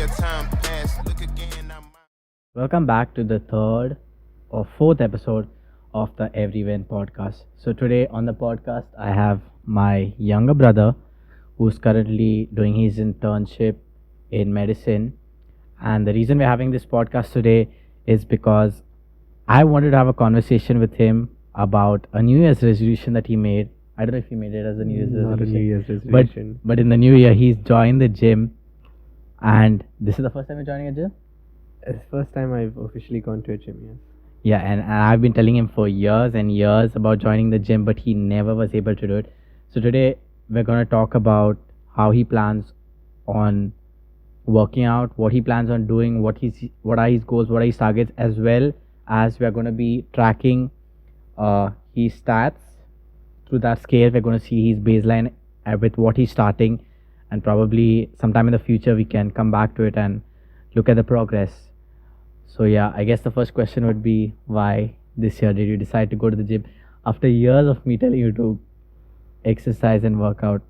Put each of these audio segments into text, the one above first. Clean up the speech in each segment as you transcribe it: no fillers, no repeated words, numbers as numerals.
your time pass. Look again, I'm Welcome back to the third or fourth episode of the Everywhen Podcast. So, today on the podcast, I have my younger brother who's currently doing his internship in medicine. And the reason we're having this podcast today is because I wanted to have a conversation with him about a New Year's resolution that he made. I don't know if he made it as a New Year's Not resolution. a New Year's resolution. But in the new year, he's joined the gym. And this is the first time you're joining a gym? It's the first time I've officially gone to a gym, yes. Yeah, and I've been telling him for years and years about joining the gym, but he never was able to do it. So today we're going to talk about how he plans on working out, what he plans on doing, what are his goals, what are his targets, as well as we're going to be tracking his stats through that scale. We're going to see his baseline with what he's starting, and probably sometime in the future we can come back to it and look at the progress. So yeah, I guess the first question would be, why this year did you decide to go to the gym after years of me telling you to exercise and work out?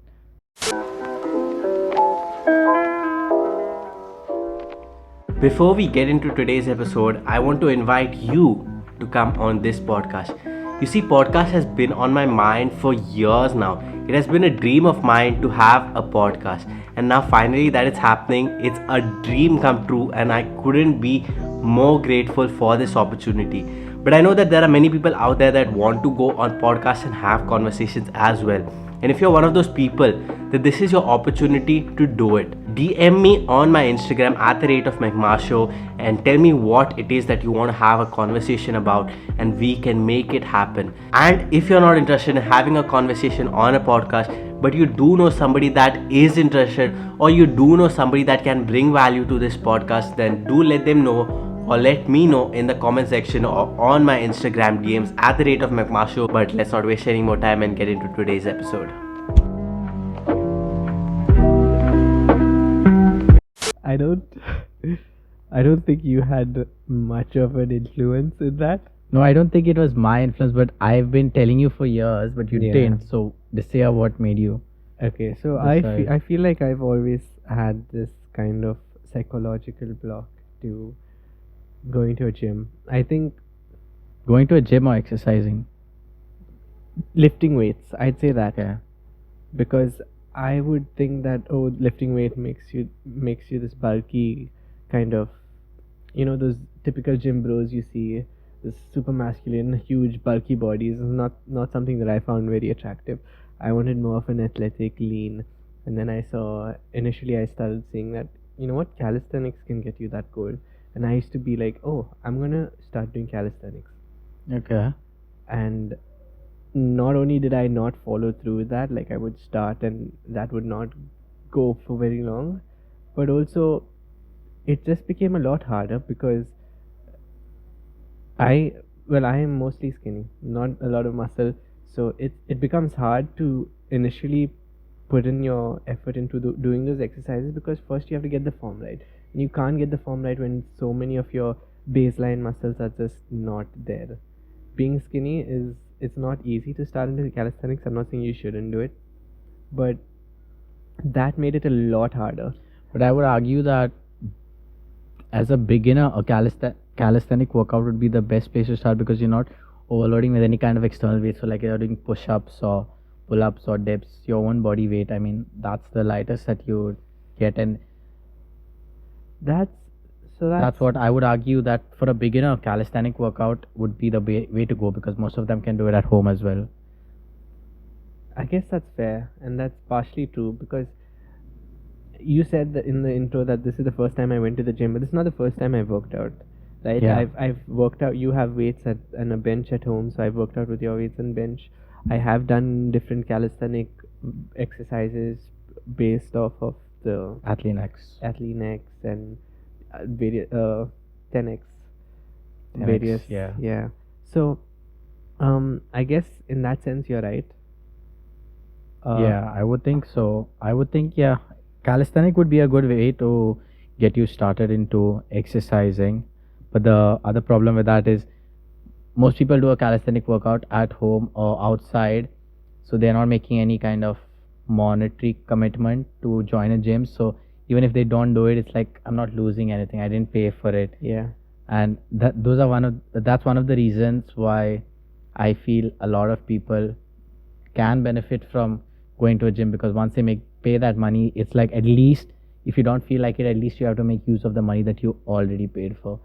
Before we get into today's episode, I want to invite you to come on this podcast. You see, podcast has been on my mind for years now. It has been a dream of mine to have a podcast, and now finally that it's happening. It's a dream come true, and I couldn't be more grateful for this opportunity. But I know that there are many people out there that want to go on podcasts and have conversations as well. And if you're one of those people, then this is your opportunity to do it. DM me on my Instagram @McMarshow and tell me what it is that you want to have a conversation about, and we can make it happen. And if you're not interested in having a conversation on a podcast, but you do know somebody that is interested, or you do know somebody that can bring value to this podcast, then do let them know, or let me know in the comment section or on my Instagram DMs @McMarshow. But let's not waste any more time and get into today's episode. I don't think you had much of an influence in that. No, I don't think it was my influence, but I've been telling you for years, but you Yeah. didn't. So this year, what made you? Okay, so Decide. I feel like I've always had this kind of psychological block to going to a gym. I think Going to a gym or exercising? lifting weights, I'd say that. Yeah. Because I would think that lifting weight makes you this bulky kind of, those typical gym bros you see, this super masculine, huge bulky bodies is not something that I found very attractive. I wanted more of an athletic, lean, and then I started seeing that, calisthenics can get you that goal, and I used to be like, I'm gonna start doing calisthenics. Okay. And not only did I not follow through with that, like I would start and that would not go for very long, but also it just became a lot harder because I am mostly skinny, not a lot of muscle, so it becomes hard to initially put in your effort into doing those exercises, because first you have to get the form right, and you can't get the form right when so many of your baseline muscles are just not there. Being skinny it's not easy to start into calisthenics. I'm not saying you shouldn't do it, but that made it a lot harder. But I would argue that as a beginner, a calisthenic workout would be the best place to start, because you're not overloading with any kind of external weight. So like you're doing push-ups or pull-ups or dips, your own body weight. I mean, that's the lightest that you would get, and That's what I would argue, that for a beginner, calisthenic workout would be the way to go, because most of them can do it at home as well. I guess that's fair, and that's partially true, because you said that in the intro that this is the first time I went to the gym, but this is not the first time I've worked out, right? Yeah. I've worked out. You have weights and a bench at home, so I've worked out with your weights and bench. I have done different calisthenic exercises based off of the Athletic and various 10x, various. yeah. So I guess in that sense you're right. Yeah, I would think so. I would think, yeah, calisthenic would be a good way to get you started into exercising. But the other problem with that is most people do a calisthenic workout at home or outside, so they're not making any kind of monetary commitment to join a gym. So even if they don't do it, it's like I'm not losing anything. I didn't pay for it. Yeah. And that's one of the reasons why I feel a lot of people can benefit from going to a gym, because once they pay that money, it's like, at least if you don't feel like it, at least you have to make use of the money that you already paid for.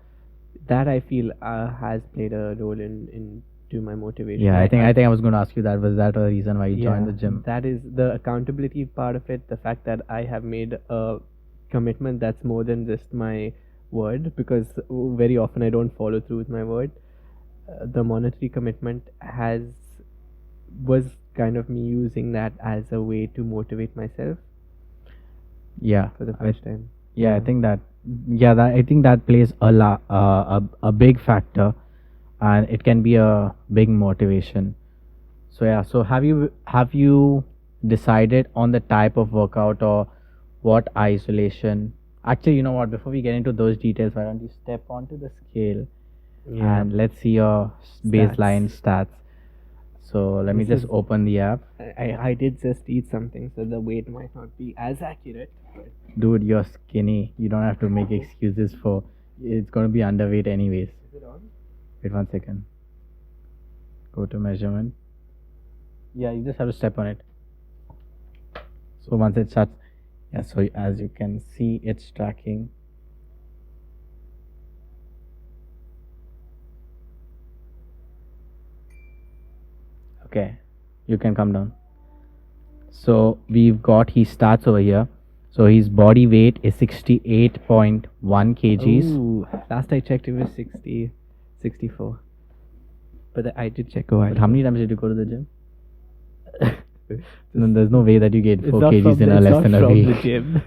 That I feel has played a role in to my motivation. Yeah, I think I was going to ask you that. Was that a reason why you joined the gym? That is the accountability part of it. The fact that I have made a commitment that's more than just my word, because very often I don't follow through with my word. The monetary commitment was kind of me using that as a way to motivate myself Yeah, for the first time. yeah, I think that I think that plays a big factor, and it can be a big motivation. So yeah, so have you decided on the type of workout or what isolation? Actually, you know what? Before we get into those details, why don't you step onto the scale and let's see your baseline stats. So let me just open the app. I did just eat something, so the weight might not be as accurate. But Dude, you're skinny. You don't have to make excuses for it's going to be underweight anyways. is it on? Wait 1 second. Go to measurement. Yeah, you just have to step on it. So once it starts, yeah, so as you can see, it's tracking. Okay, you can come down. So we've got his stats over here. So his body weight is 68.1 kgs. Ooh, last I checked it was 64. But I did check a while. But how many times did you go to the gym? No, there's no way that you gained 4 not kgs from in the- a it's less not than a from week. the gym.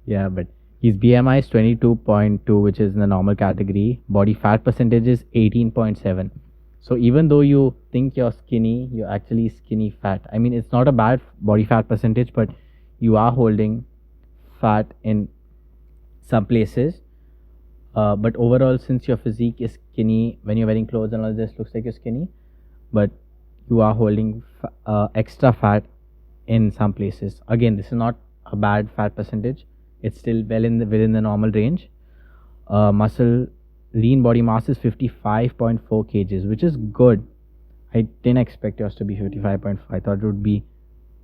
Yeah, but his BMI is 22.2, which is in the normal category. Body fat percentage is 18.7. So even though you think you're skinny, you're actually skinny fat. I mean, it's not a bad body fat percentage, but you are holding fat in some places. But overall, since your physique is skinny, when you're wearing clothes and all this, looks like you're skinny. But you are holding extra fat in some places. Again, this is not a bad fat percentage. It's still well within the normal range. Muscle lean body mass is 55.4 kgs, which is good. I didn't expect yours to be 55.5. I thought it would be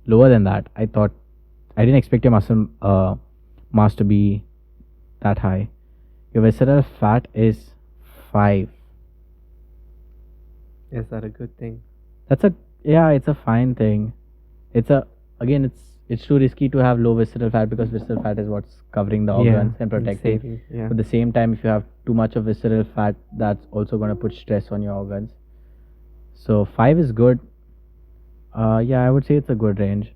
lower than that. I didn't expect your muscle mass to be that high. Your visceral fat is 5. Is that a good thing? It's a fine thing. It's too risky to have low visceral fat, because visceral fat is what's covering the organs and protecting. saving, yeah. At the same time, if you have too much of visceral fat, that's also going to put stress on your organs. So 5 is good. Yeah, I would say it's a good range.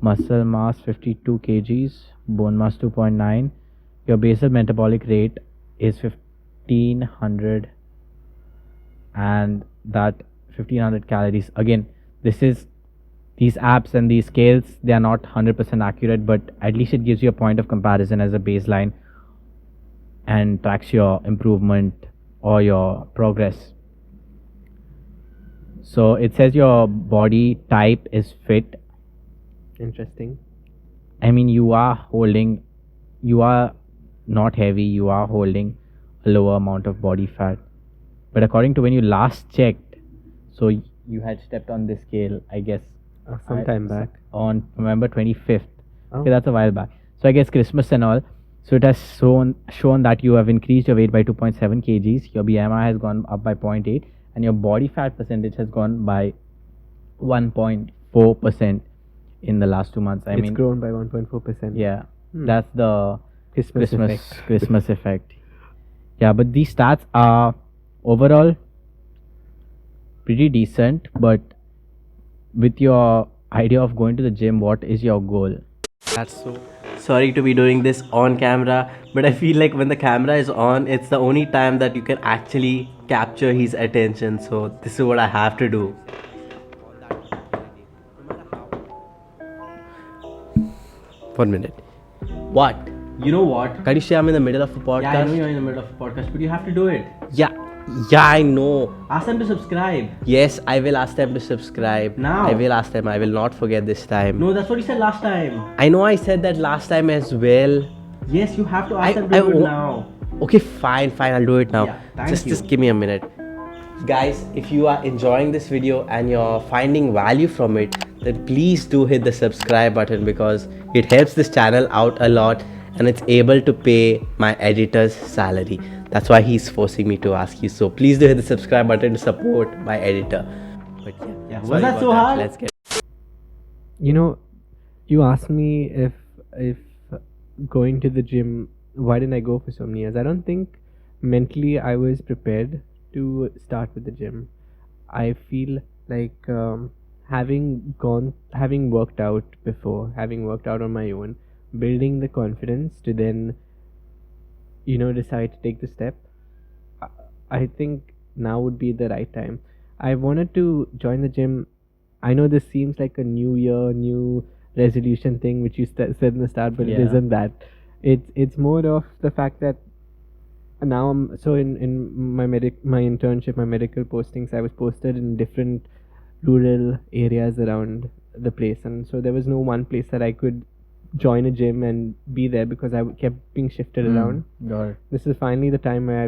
Muscle mass 52 kgs, bone mass 2.9. Your basal metabolic rate is 1500, and that 1500 calories. Again, these apps and these scales, they are not 100% accurate, but at least it gives you a point of comparison as a baseline and tracks your improvement or your progress. So it says your body type is fit. Interesting. I mean, you are not heavy, you are holding a lower amount of body fat. But according to when you last checked, so you had stepped on this scale, I guess, Some time back. on November 25th. Oh. Okay, that's a while back. So I guess Christmas and all. So it has shown that you have increased your weight by 2.7 kgs. Your BMI has gone up by 0.8, and your body fat percentage has gone by 1.4% in the last 2 months. It's grown by 1.4%. Yeah, that's the Christmas effect. Christmas effect. Yeah, but these stats are overall pretty decent. But with your idea of going to the gym, what is your goal? That's so sorry to be doing this on camera, but I feel like when the camera is on, it's the only time that you can actually capture his attention. So this is what I have to do. 1 minute. What? You know what? Can you say I'm in the middle of a podcast? Yeah, I know you're in the middle of a podcast, but you have to do it. Yeah, Yeah, I know. Ask them to subscribe. Yes, I will ask them to subscribe. Now. I will ask them. I will not forget this time. No, that's what you said last time. I know I said that last time as well. Yes, you have to ask them to I do it wo- now. Okay, fine, I'll do it now. Yeah, thank just you. just give me a minute. Guys, if you are enjoying this video and you're finding value from it, then please do hit the subscribe button because it helps this channel out a lot and it's able to pay my editor's salary. That's why he's forcing me to ask you. So please do hit the subscribe button to support my editor. But yeah, Was sorry that about so hard? Let's get. You know, you asked me if going to the gym, why didn't I go for so many years? I don't think mentally I was prepared to start with the gym. I feel like having worked out before, having worked out on my own, building the confidence to then, decide to take the step. I think now would be the right time. I wanted to join the gym. I know this seems like a new year, new resolution thing, which you said in the start, but it Yeah. isn't that. It's more of the fact that now I'm so in my internship, my medical postings, I was posted in different rural areas around the place, and so there was no one place that I could join a gym and be there because I kept being shifted around. Got it. This is finally the time where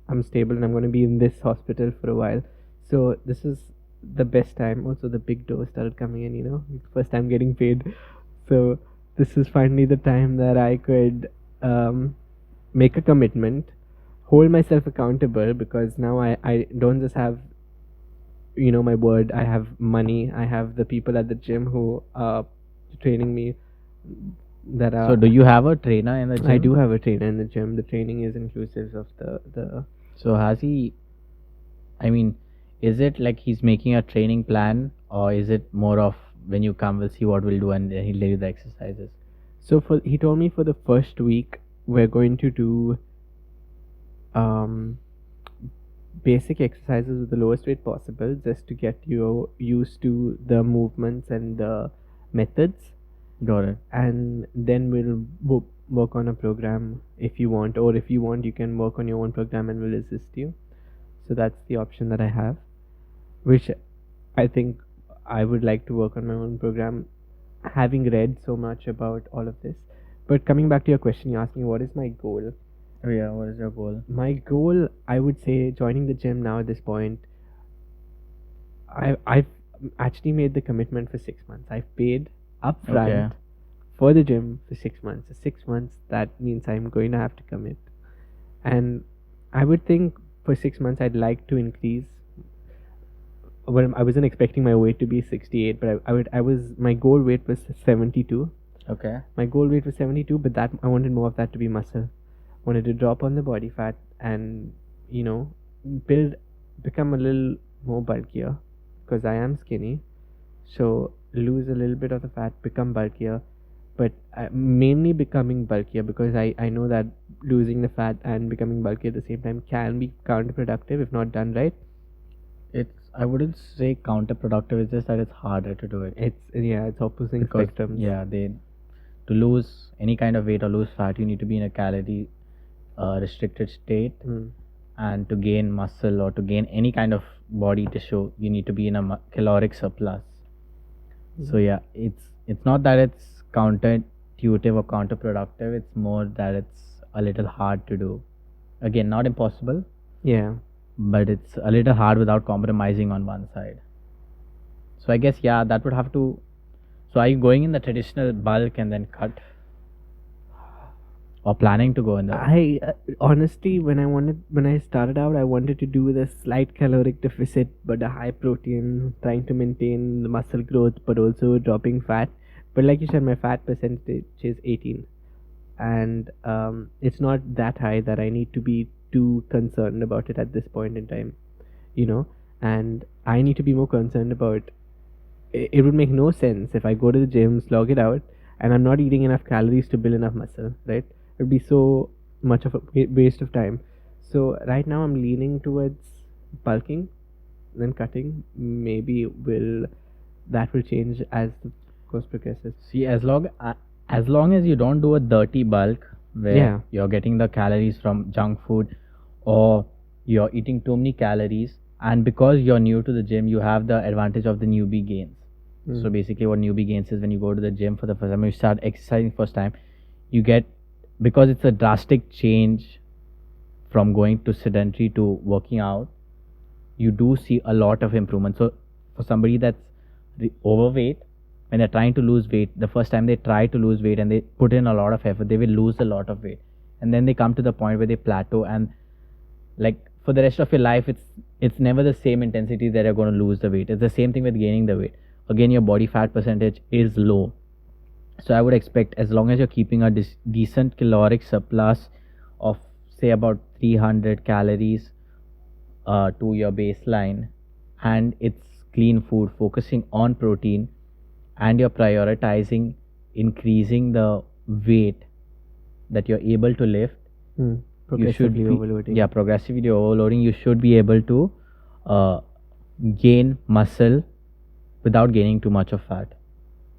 I'm stable and I'm going to be in this hospital for a while. So this is the best time. Also, the big dough started coming in, first time getting paid. So this is finally the time that I could make a commitment, hold myself accountable, because now I don't just have my word. I have money. I have the people at the gym who are training me. That are So do you have a trainer in the gym? I do have a trainer in the gym. The training is inclusive of the So has he? I mean, is it like he's making a training plan, or is it more of when you come, we'll see what we'll do, and then he'll tell you the exercises? So he told me for the first week we're going to do basic exercises with the lowest weight possible, just to get you used to the movements and the methods, Got it. and then we'll work on a program if you want, or if you want you can work on your own program and we'll assist you. So that's the option that I have, which I think I would like to work on my own program, having read so much about all of this. But coming back to your question, you asked me what is my goal. Oh yeah, what is your goal? My goal, I would say, joining the gym now at this point, I've actually made the commitment for 6 months. I've paid upfront Okay. for the gym for 6 months. So 6 months, that means I'm going to have to commit. And I would think for 6 months I'd like to increase. Well, I wasn't expecting my weight to be 68, but my goal weight was 72. Okay. My goal weight was 72, but that I wanted more of that to be muscle. Wanted to drop on the body fat and become a little more bulkier, because I am skinny. So lose a little bit of the fat, become bulkier, but mainly becoming bulkier, because I know that losing the fat and becoming bulkier at the same time can be counterproductive if not done right. I wouldn't say counterproductive. It's just that it's harder to do it. It's opposing Because spectrums. to lose any kind of weight or lose fat, you need to be in a calorie restricted state, and to gain muscle or to gain any kind of body tissue, you need to be in a caloric surplus. So it's not that it's counterintuitive or counterproductive. It's more that it's a little hard to do. Again, not impossible, Yeah. but it's a little hard without compromising on one side. So I guess that would have to. So are you going in the traditional bulk and then cut, or planning to go in the? I honestly, when I started out, I wanted to do the slight caloric deficit but a high protein, trying to maintain the muscle growth but also dropping fat. But like you said, my fat percentage is 18, and it's not that high that I need to be too concerned about it at this point in time, and I need to be more concerned about. It would make no sense if I go to the gym, slog it out, and I'm not eating enough calories to build enough muscle, right? It would be so much of a waste of time. So right now I'm leaning towards bulking, then cutting. Maybe that will change as the course progresses. See, as long as you don't do a dirty bulk where Yeah. you're getting the calories from junk food, or you're eating too many calories, and because you're new to the gym, you have the advantage of the Newbe Gains. So basically what Newbe Gains is, when you go to the gym for the first time, when you start exercising first time, you get, because it's a drastic change from going to sedentary to working out, you do see a lot of improvement. So for somebody that's overweight, when they're trying to lose weight, the first time they try to lose weight and they put in a lot of effort, they will lose a lot of weight, and then they come to the point where they plateau, and like for the rest of your life, it's never the same intensity that you're going to lose the weight. It's the same thing with gaining the weight. Again, your body fat percentage is low, so I would expect, as long as you're keeping a decent caloric surplus of say about 300 calories to your baseline, and it's clean food, focusing on protein, and you're prioritizing increasing the weight that you're able to lift, Progressively overloading. Yeah, progressively overloading. You should be able to gain muscle without gaining too much of fat.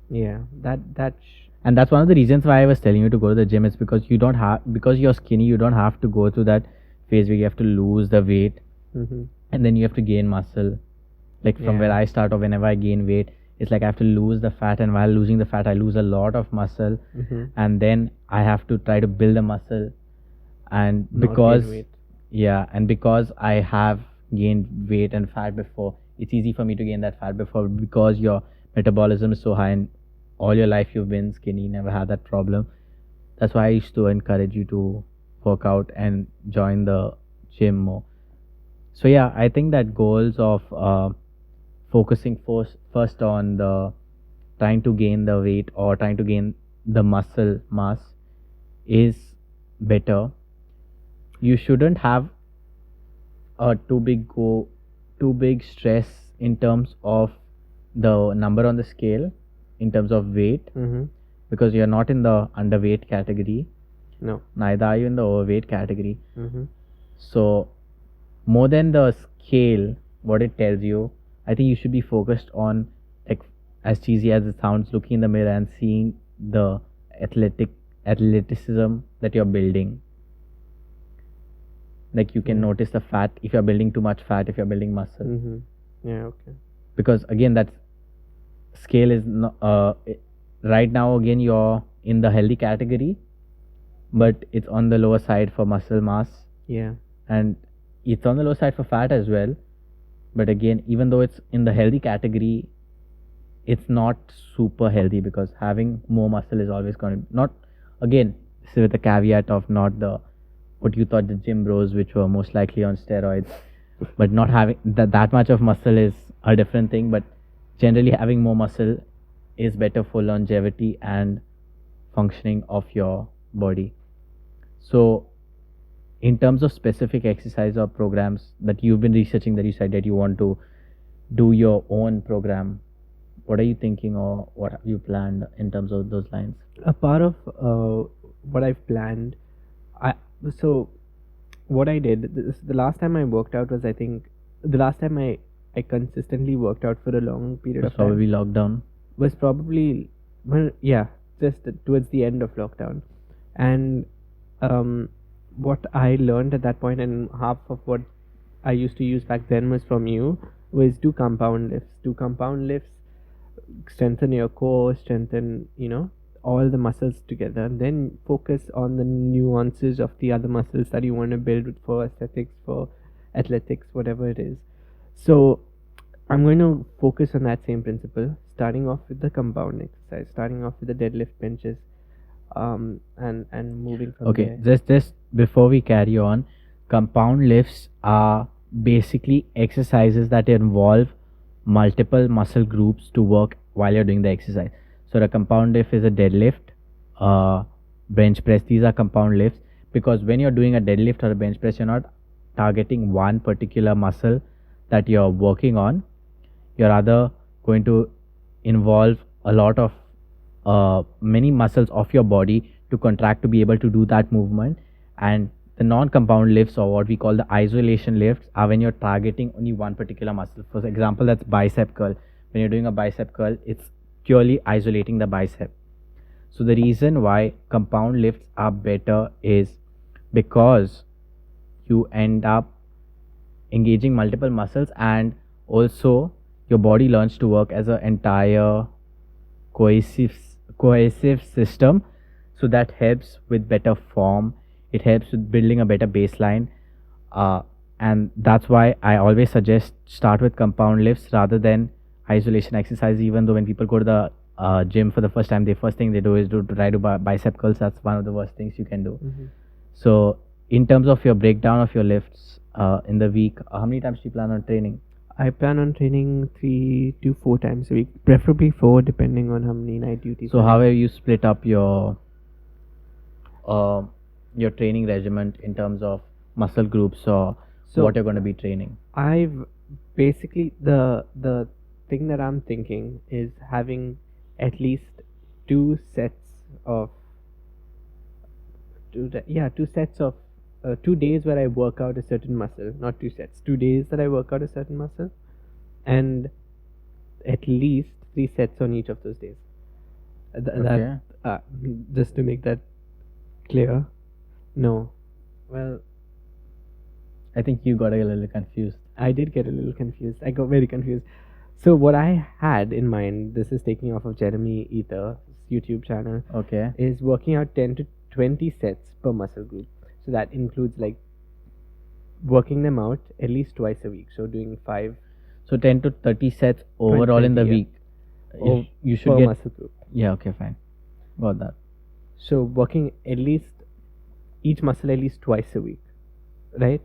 Yeah, And that's one of the reasons why I was telling you to go to the gym, is because because you're skinny, you don't have to go through that phase where you have to lose the weight and then you have to gain muscle. Like from where I start, or whenever I gain weight, it's like I have to lose the fat, and while losing the fat, I lose a lot of muscle, and then I have to try to build the muscle. And because I have gained weight and fat before, it's easy for me to gain that fat before, because your metabolism is so high and all your life you've been skinny, never had that problem. That's why I used to encourage you to work out and join the gym more. So yeah, I think that goals of focusing first on the trying to gain the weight or trying to gain the muscle mass is better. You shouldn't have a too big stress in terms of the number on the scale, in terms of weight, because you're not in the underweight category. No. Neither are you in the overweight category. So more than the scale, what it tells you, I think you should be focused on, like, as cheesy as it sounds, looking in the mirror and seeing the athleticism that you're building. Like you can notice the fat, if you're building too much fat, if you're building muscle. Yeah, okay. Because again, that scale is not, right now again you're in the healthy category, but it's on the lower side for muscle mass. Yeah. And it's on the lower side for fat as well. But again, even though it's in the healthy category, it's not super healthy, because having more muscle is always going to not, again, this is with the caveat of not the what you thought the gym bros, which were most likely on steroids, but not having that much of muscle is a different thing. But generally having more muscle is better for longevity and functioning of your body. So in terms of specific exercise or programs that you've been researching, that you said that you want to do your own program, what are you thinking, or what have you planned in terms of those lines? A part of what I've planned, so what I did, the last time I worked out was, I think, the last time I consistently worked out for a long period of time. Probably lockdown. Was probably, well, yeah, just towards the end of lockdown. And what I learned at that point, and half of what I used to use back then was from you, was do compound lifts, strengthen your core, strengthen, all the muscles together, and then focus on the nuances of the other muscles that you want to build for aesthetics, for athletics, whatever it is. So I'm going to focus on that same principle, starting off with the compound exercise, starting off with the deadlift benches, and moving from there. Okay, just before we carry on, compound lifts are basically exercises that involve multiple muscle groups to work while you're doing the exercise. So the compound lift is a deadlift, bench press. These are compound lifts, because when you're doing a deadlift or a bench press, you're not targeting one particular muscle that you're working on. You're rather going to involve a lot of many muscles of your body to contract to be able to do that movement. And the non-compound lifts, or what we call the isolation lifts, are when you're targeting only one particular muscle. For example, that's bicep curl. When you're doing a bicep curl, it's purely isolating the bicep. So the reason why compound lifts are better is because you end up engaging multiple muscles, and also your body learns to work as an entire cohesive system. So that helps with better form. It helps with building a better baseline, and that's why I always suggest start with compound lifts rather than isolation exercise. Even though when people go to the gym for the first time, the first thing they do is try to bicep curls. That's one of the worst things you can do. So in terms of your breakdown of your lifts in the week, how many times do you plan on training? I plan on training 3 to 4 times a week, preferably 4, depending on how many night duties. So how have you split up your training regimen in terms of muscle groups, or what you're going to be training? I've basically the thing that I'm thinking is having at least 2 sets of 2 days where I work out a certain muscle, not 2 sets, 2 days that I work out a certain muscle, and at least 3 sets on each of those days. Okay. Just to make that clear. No. Well, I think you got a little confused. I did get a little confused. I got very confused. So what I had in mind, this is taking off of Jeremy Ether's YouTube channel, Okay. is working out 10 to 20 sets per muscle group. So that includes like working them out at least twice a week. So doing 5 So 10 to 30 sets overall in the 20, week. Oh, You should per get. muscle group. Yeah. Okay. Fine. Got that. So working at least each muscle at least twice a week, right?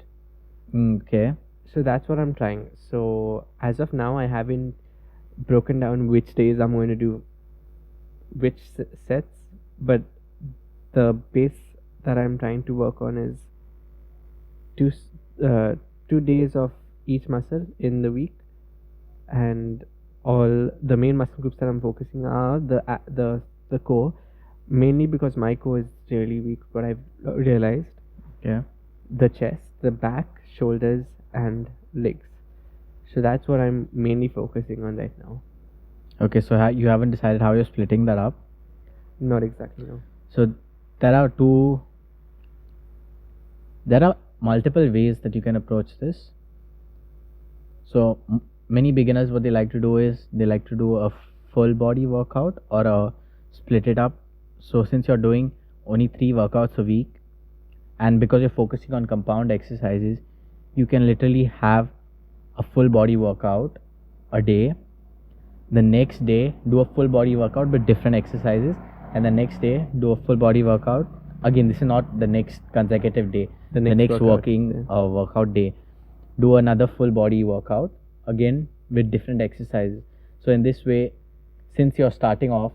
Okay. So that's what I'm trying. So as of now, I haven't broken down which days I'm going to do which sets, but the base that I'm trying to work on is 2 days of each muscle in the week, and all the main muscle groups that I'm focusing are the core, mainly because my core is really weak. What I've realized, Yeah. the chest, the back, shoulders, and legs. So that's what I'm mainly focusing on right now. Okay. So you haven't decided how you're splitting that up. Not exactly, no. So there are multiple ways that you can approach this. So many beginners, what they like to do is they like to do a full body workout or a split it up. So since you're doing only 3 workouts a week, and because you're focusing on compound exercises, you can literally have a full body workout a day. The next day do a full body workout with different exercises, and the next day do a full body workout. Again, this is not the next consecutive day. The next workout day, do another full body workout again with different exercises. So in this way, since you're starting off,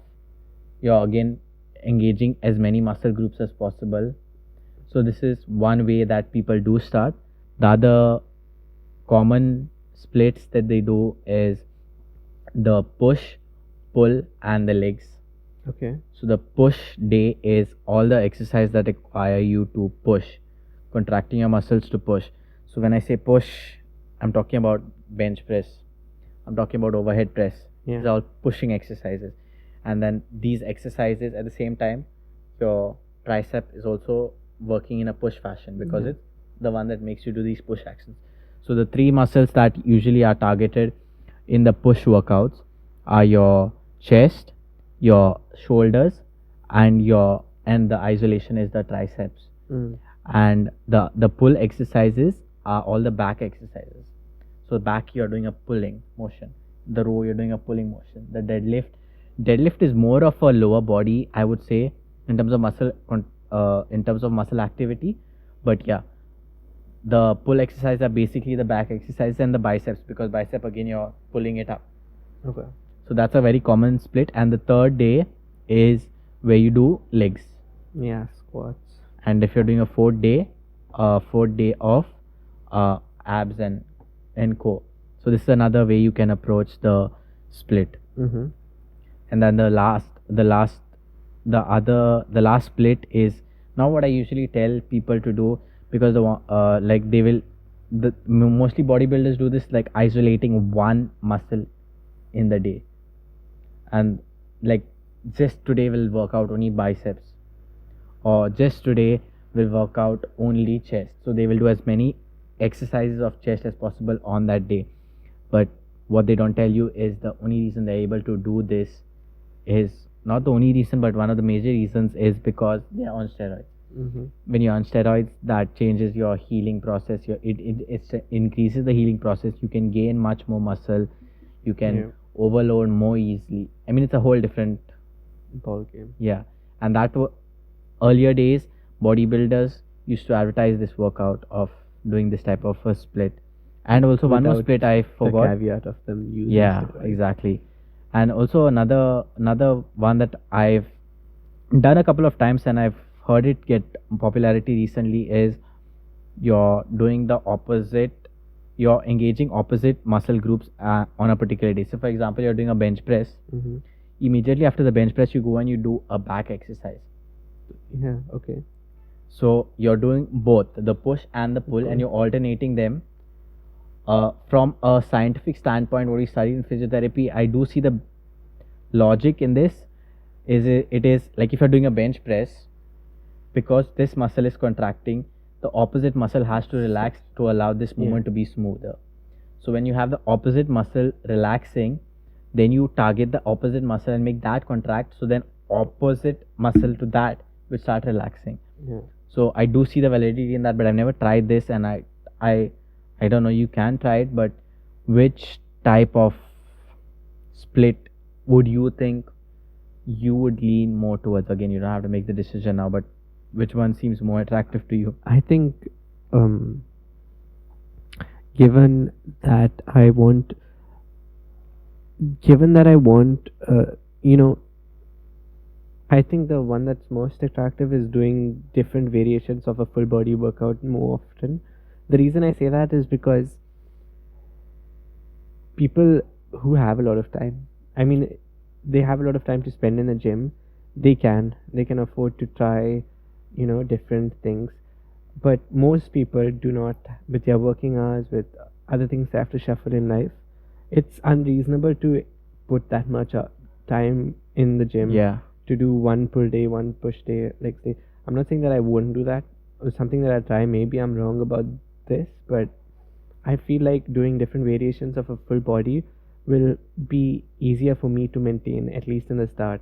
you're again engaging as many muscle groups as possible. So this is one way that people do start. The other common splits that they do is the push, pull, and the legs. Okay. So the push day is all the exercise that require you to push, contracting your muscles to push. So when I say push, I'm talking about bench press, I'm talking about overhead press. Yeah. These are all pushing exercises. And then these exercises at the same time, your tricep is also working in a push fashion because it's the one that makes you do these push actions. So the 3 muscles that usually are targeted in the push workouts are your chest, your shoulders, and the isolation is the triceps. And the pull exercises are all the back exercises. So back you're doing a pulling motion, the row you're doing a pulling motion, the deadlift is more of a lower body, I would say, in terms of muscle activity. But yeah, the pull exercises are basically the back exercises and the biceps, because bicep again you're pulling it up. Okay. So that's a very common split. And the third day is where you do legs. Yeah, squats. And if you're doing a fourth day of abs and core. So this is another way you can approach the split. Mm-hmm. And then the last split is now what I usually tell people to do, because mostly bodybuilders do this, like isolating one muscle in the day, and like just today we'll work out only biceps, or just today we'll work out only chest. So they will do as many exercises of chest as possible on that day. But what they don't tell you is the only reason they're able to do this is not the only reason, but one of the major reasons is because they're on steroids. Mm-hmm. When you're on steroids, that changes your healing process. It increases the healing process. You can gain much more muscle. You can overload more easily. I mean, it's a whole different ball game. Yeah, and earlier days, bodybuilders used to advertise this workout of doing this type of a split, and also one more Without split I forgot. The caveat of them using Yeah, steroids. exactly. And also another one that I've done a couple of times and I've heard it get popularity recently is you're doing the opposite. You're engaging opposite muscle groups on a particular day. So, for example, you're doing a bench press. Mm-hmm. Immediately after the bench press, you go and you do a back exercise. Yeah. Okay. So you're doing both the push and the pull, and you're alternating them. From a scientific standpoint, what we studied in physiotherapy, I do see the logic in this. It is like if you're doing a bench press, because this muscle is contracting, the opposite muscle has to relax to allow this movement to be smoother. So when you have the opposite muscle relaxing, then you target the opposite muscle and make that contract. So then opposite muscle to that will start relaxing. Yeah. So I do see the validity in that, but I've never tried this, and I don't know. You can try it, but which type of split would you think you would lean more towards? Again, you don't have to make the decision now, but which one seems more attractive to you? I think, given that I want, I think the one that's most attractive is doing different variations of a full body workout more often. The reason I say that is because people who have a lot of time, I mean, they have a lot of time to spend in the gym. They can afford to try, different things. But most people do not, with their working hours, with other things they have to shuffle in life. It's unreasonable to put that much time in the gym. Yeah. To do one pull day, one push day. Like, say, I'm not saying that I wouldn't do that. It's something that I try. Maybe I'm wrong about this, but I feel like doing different variations of a full body will be easier for me to maintain, at least in the start.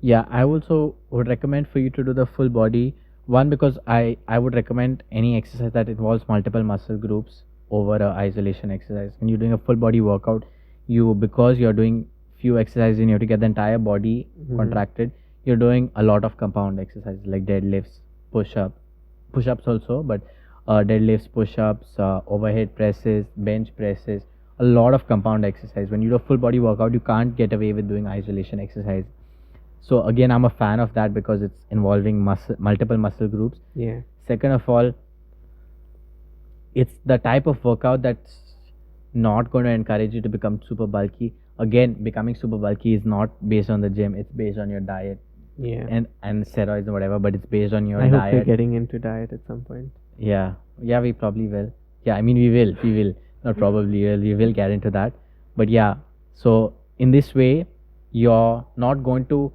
Yeah, I also would recommend for you to do the full body. One, because I would recommend any exercise that involves multiple muscle groups over a isolation exercise. When you're doing a full body workout, because you're doing few exercises and you have to get the entire body contracted, you're doing a lot of compound exercises like deadlifts, push-ups also, but deadlifts, push-ups, overhead presses, bench presses, a lot of compound exercise. When you do a full body workout, you can't get away with doing isolation exercise. So again, I'm a fan of that because it's involving multiple muscle groups. Yeah. Second of all, it's the type of workout that's not going to encourage you to become super bulky. Again, becoming super bulky is not based on the gym. It's based on your diet. Yeah. And steroids and whatever, but it's based on your I diet. hope you're getting into diet at some point. Yeah, we probably will. Yeah, I mean, we will. Not probably, we will get into that. But yeah, so in this way, you're not going to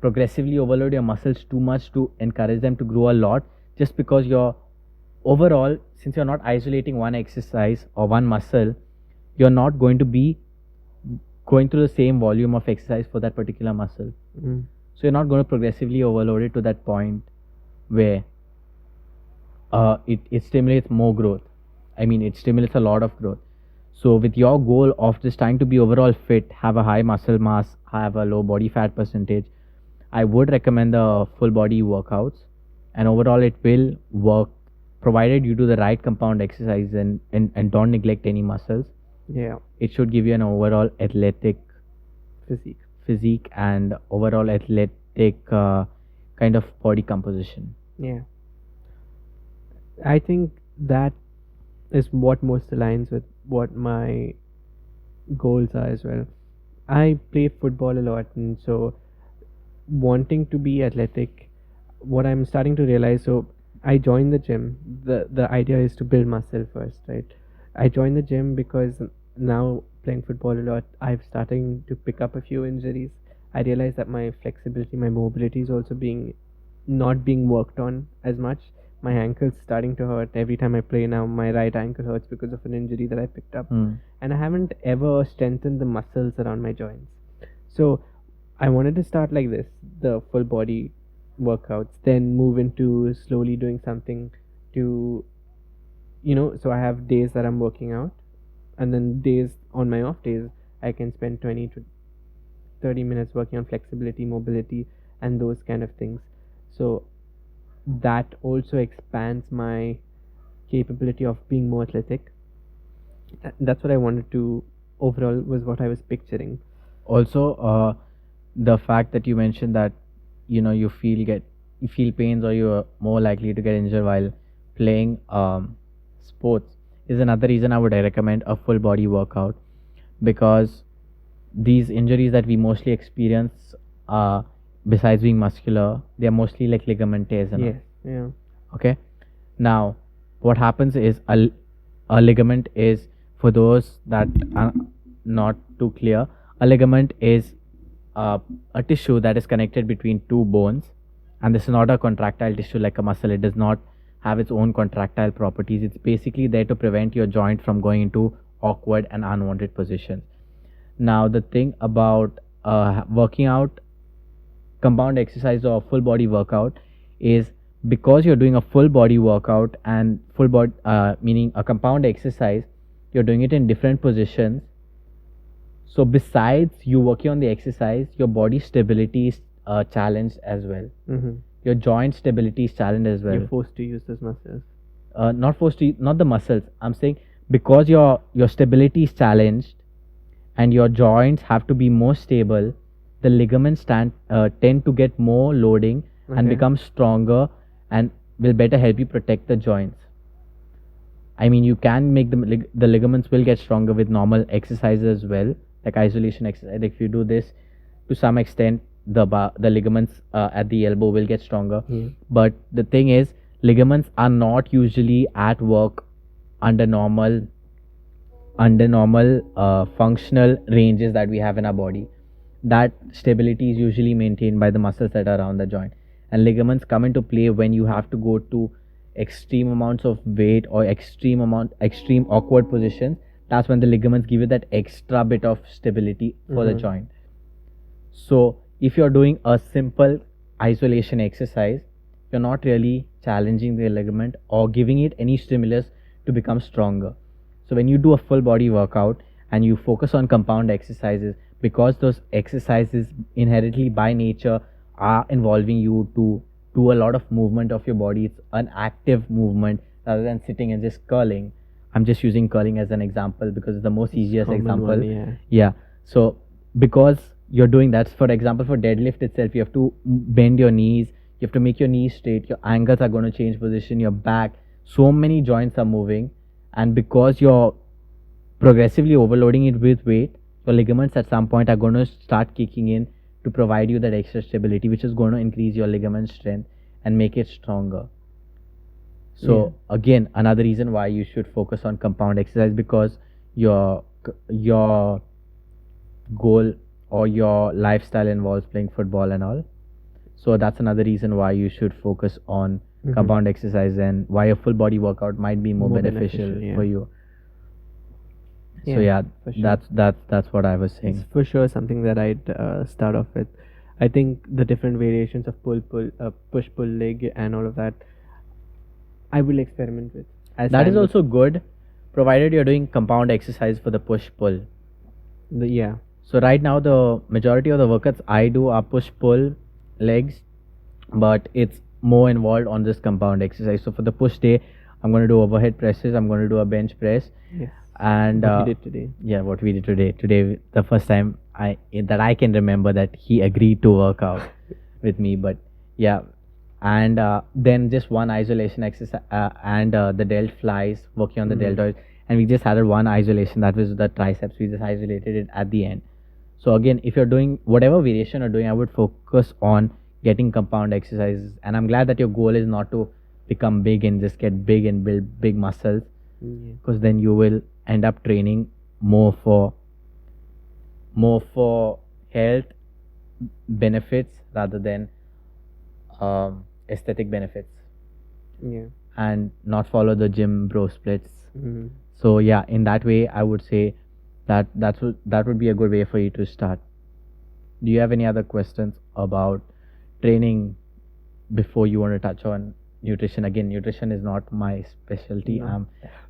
progressively overload your muscles too much to encourage them to grow a lot, just because overall, since you're not isolating one exercise or one muscle, you're not going to be going through the same volume of exercise for that particular muscle. So you're not going to progressively overload it to that point where it stimulates more growth. I mean, it stimulates a lot of growth. So with your goal of just trying to be overall fit, have a high muscle mass, have a low body fat percentage, I would recommend the full body workouts, and overall it will work provided you do the right compound exercise and don't neglect any muscles. Yeah. It should give you an overall athletic physique and overall athletic kind of body composition. Yeah. I think that is what most aligns with what my goals are as well. I play football a lot, and so wanting to be athletic, what I'm starting to realize, so I joined the gym. The idea is to build muscle first, right? I joined the gym because now playing football a lot, I'm starting to pick up a few injuries. I realize that my flexibility, my mobility is also not being worked on as much. my ankle's starting to hurt every time I play now. My right ankle hurts because of an injury that I picked up, and I haven't ever strengthened the muscles around my joints. So I wanted to start like this, the full body workouts, then move into slowly doing something to, so I have days that I'm working out, and then days on my off days I can spend 20 to 30 minutes working on flexibility, mobility, and those kind of things. So that also expands my capability of being more athletic. That's what I wanted to overall, was what I was picturing. Also, the fact that you mentioned that you feel pains, or you're more likely to get injured while playing sports, is another reason I would recommend a full body workout, because these injuries that we mostly experience, besides being muscular, they are mostly like ligament tears and all. Yes, yeah. Okay, now what happens is a ligament is, for those that are not too clear, a ligament is a tissue that is connected between two bones, and this is not a contractile tissue like a muscle. It does not have its own contractile properties. It's basically there to prevent your joint from going into awkward and unwanted positions. Now the thing about working out compound exercise or full body workout is, because you're doing a full body workout and full body meaning a compound exercise, you're doing it in different positions. So besides you working on the exercise, your body stability is challenged as well. Your joint stability is challenged as well. You're forced to use those muscles. Not the muscles. I'm saying because your stability is challenged and your joints have to be more stable, the ligaments tend to get more loading and become stronger, and will better help you protect the joints. I mean, you can make the ligaments will get stronger with normal exercises as well, like isolation exercise. If you do this to some extent, the ligaments at the elbow will get stronger. But the thing is, ligaments are not usually at work under normal functional ranges that we have in our body. That stability is usually maintained by the muscles that are around the joint, and ligaments come into play when you have to go to extreme amounts of weight or extreme awkward positions. That's when the ligaments give you that extra bit of stability for the joint. So if you're doing a simple isolation exercise, you're not really challenging the ligament or giving it any stimulus to become stronger. So when you do a full body workout and you focus on compound exercises, because those exercises inherently by nature are involving you to do a lot of movement of your body, it's an active movement rather than sitting and just curling. I'm just using curling as an example because it's the most easiest example. Yeah. So because you're doing that, for example, for deadlift itself, you have to bend your knees, you have to make your knees straight, your ankles are going to change position, your back, so many joints are moving, and because you're progressively overloading it with weight, your ligaments at some point are going to start kicking in to provide you that extra stability, which is going to increase your ligament strength and make it stronger. So again, another reason why you should focus on compound exercise, because your goal or your lifestyle involves playing football and all. So that's another reason why you should focus on compound exercise, and why a full body workout might be more beneficial for you. So that's what I was saying. It's for sure something that I'd start off with. I think the different variations of push pull leg and all of that, I will experiment with. That is also good, provided you're doing compound exercise for the push pull. So right now the majority of the workouts I do are push pull legs, but it's more involved on this compound exercise. So for the push day, I'm going to do overhead presses, I'm going to do a bench press. And what we did today. What we did today. Today, the first time I can remember that he agreed to work out with me. But yeah, and then just one isolation exercise and the delt flies, working on the deltoids, and we just had one isolation, that was the triceps. We just isolated it at the end. So again, if you're doing whatever variation you're doing, I would focus on getting compound exercises. And I'm glad that your goal is not to become big and just get big and build big muscles, because then you will end up training more for health benefits rather than aesthetic benefits. Yeah. and not follow the gym bro splits. Mm-hmm. So yeah, in that way, I would say that that would be a good way for you to start. Do you have any other questions about training before you want to touch on nutrition? Again, nutrition is not my specialty. No.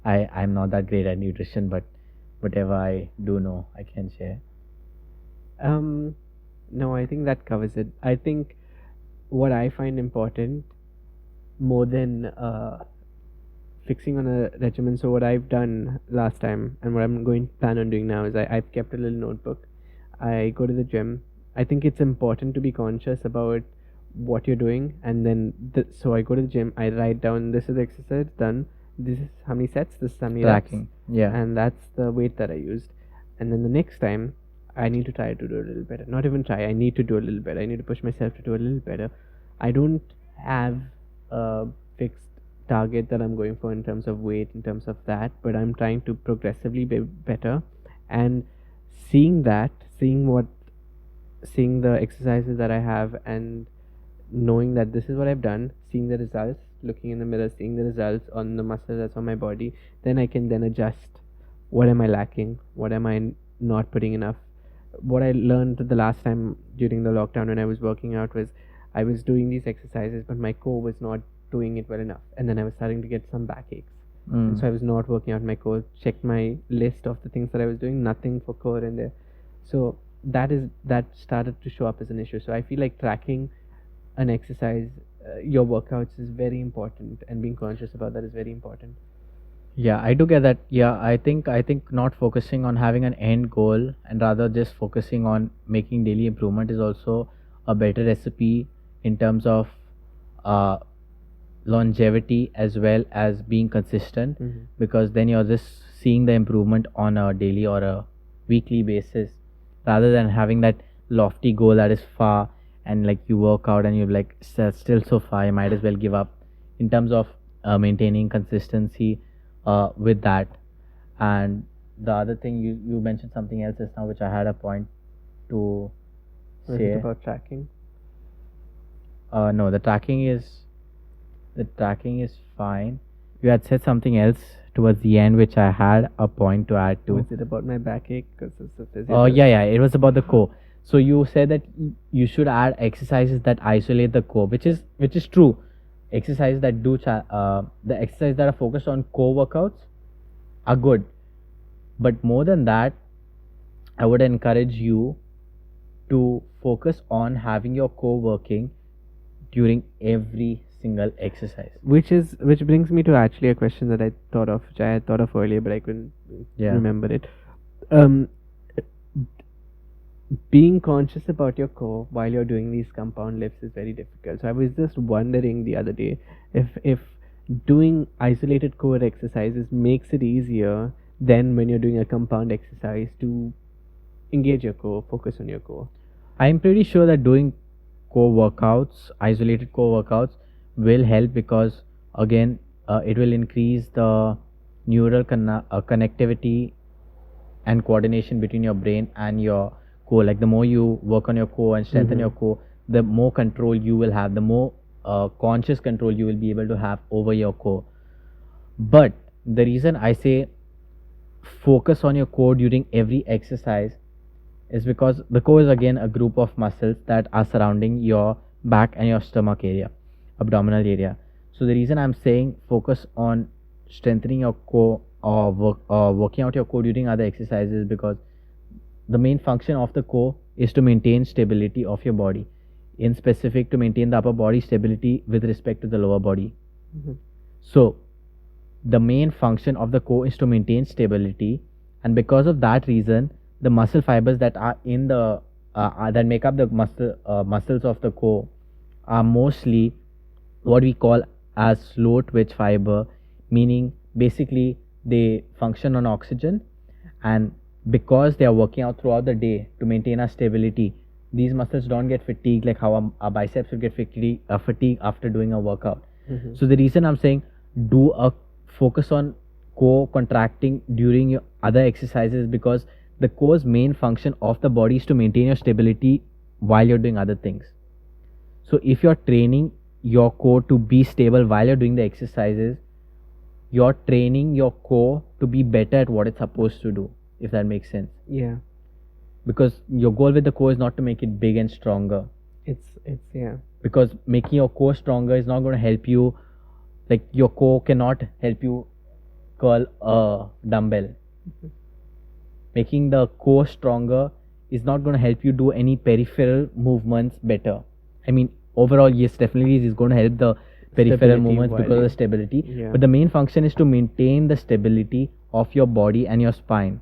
I'm not that great at nutrition, but whatever I do know, I can share. No, I think that covers it. I think what I find important more than fixing on a regimen. So what I've done last time and what I'm going to plan on doing now is I've kept a little notebook. I go to the gym. I think it's important to be conscious about what you're doing, and then so I go to the gym. I write down, this is the exercise done. This is how many sets. This is how many Tracking. reps. Yeah. And that's the weight that I used. And then the next time, I need to try to do a little better. Not even try. I need to do a little better. I need to push myself to do a little better. I don't have a fixed target that I'm going for in terms of weight, in terms of that, but I'm trying to progressively be better. And seeing that, seeing the exercises that I have, and knowing that this is what I've done, seeing the results, looking in the mirror, seeing the results on the muscle that's on my body, then I can then adjust. What am I lacking? What am I not putting enough? What I learned the last time during the lockdown when I was working out was I was doing these exercises, but my core was not doing it well enough, and then I was starting to get some backaches. And so I was not working out my core. Checked my list of the things that I was doing, nothing for core in there. So that started to show up as an issue. So I feel like tracking an exercise, your workouts, is very important, and being conscious about that is very important. Yeah, I do get that. Yeah, I think not focusing on having an end goal and rather just focusing on making daily improvement is also a better recipe in terms of longevity as well as being consistent, because then you're just seeing the improvement on a daily or a weekly basis rather than having that lofty goal that is far, and like you work out and you're like still so far, you might as well give up. In terms of maintaining consistency with that. And the other thing, you mentioned something else just now which I had a point to Was say. it about tracking? No, the tracking is fine. You had said something else towards the end which I had a point to add to. Was it about my backache? Because it's a Oh physiotherapy. yeah, it was about the core. So you said that you should add exercises that isolate the core, which is true. Exercises that do the exercises that are focused on core workouts are good, but more than that, I would encourage you to focus on having your core working during every single exercise. Which brings me to actually a question that I thought of, which I had thought of earlier, but I couldn't remember it. Being conscious about your core while you're doing these compound lifts is very difficult. So I was just wondering the other day if doing isolated core exercises makes it easier than when you're doing a compound exercise to engage your core, focus on your core. I'm pretty sure that doing core workouts, isolated core workouts, will help, because again, it will increase the neural connectivity and coordination between your brain and your core. Like the more you work on your core and strengthen your core, the more control you will have, the more conscious control you will be able to have over your core. But the reason I say focus on your core during every exercise is because the core is again a group of muscles that are surrounding your back and your stomach area, abdominal area. So the reason I'm saying focus on strengthening your core or working out your core during other exercises, because the main function of the core is to maintain stability of your body, in specific to maintain the upper body stability with respect to the lower body. So the main function of the core is to maintain stability, and because of that reason, the muscle fibers that are in the that make up the muscles of the core are mostly what we call as slow twitch fiber, meaning basically they function on oxygen, and because they are working out throughout the day to maintain our stability, these muscles don't get fatigued like how our biceps would get fatigued after doing a workout. So the reason I'm saying do a focus on core contracting during your other exercises, because the core's main function of the body is to maintain your stability while you're doing other things. So if you're training your core to be stable while you're doing the exercises, you're training your core to be better at what it's supposed to do, if that makes sense. Yeah. Because your goal with the core is not to make it big and stronger. It's yeah. Because making your core stronger is not going to help you. Like, your core cannot help you curl a dumbbell. Making the core stronger is not going to help you do any peripheral movements better. I mean, overall, yes, definitely it is going to help the peripheral Stability movements because of while- the stability. Yeah. But the main function is to maintain the stability of your body and your spine.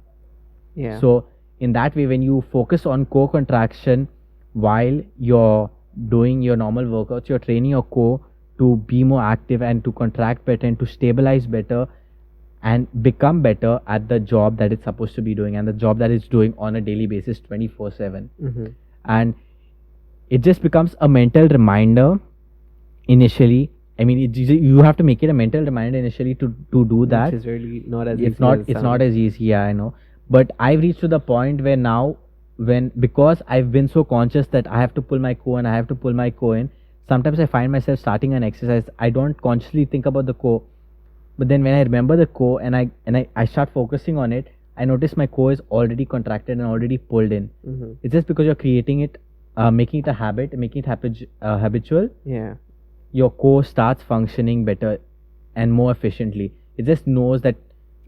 Yeah. So in that way, when you focus on core contraction while you're doing your normal workouts, you're training your core to be more active and to contract better and to stabilize better and become better at the job that it's supposed to be doing and the job that it's doing on a daily basis 24/7. Mm-hmm. And it just becomes a mental reminder initially. I mean, you have to make it a mental reminder initially to do that. Which is really not as It's easy not as it's not as easy, yeah, I know. But I've reached to the point where now, because I've been so conscious that I have to pull my core and I have to pull my core in, sometimes I find myself starting an exercise, I don't consciously think about the core, but then when I remember the core and I start focusing on it, I notice my core is already contracted and already pulled in. Mm-hmm. It's just because you're creating it, making it a habit, making it habitual. Yeah. Your core starts functioning better and more efficiently. It just knows that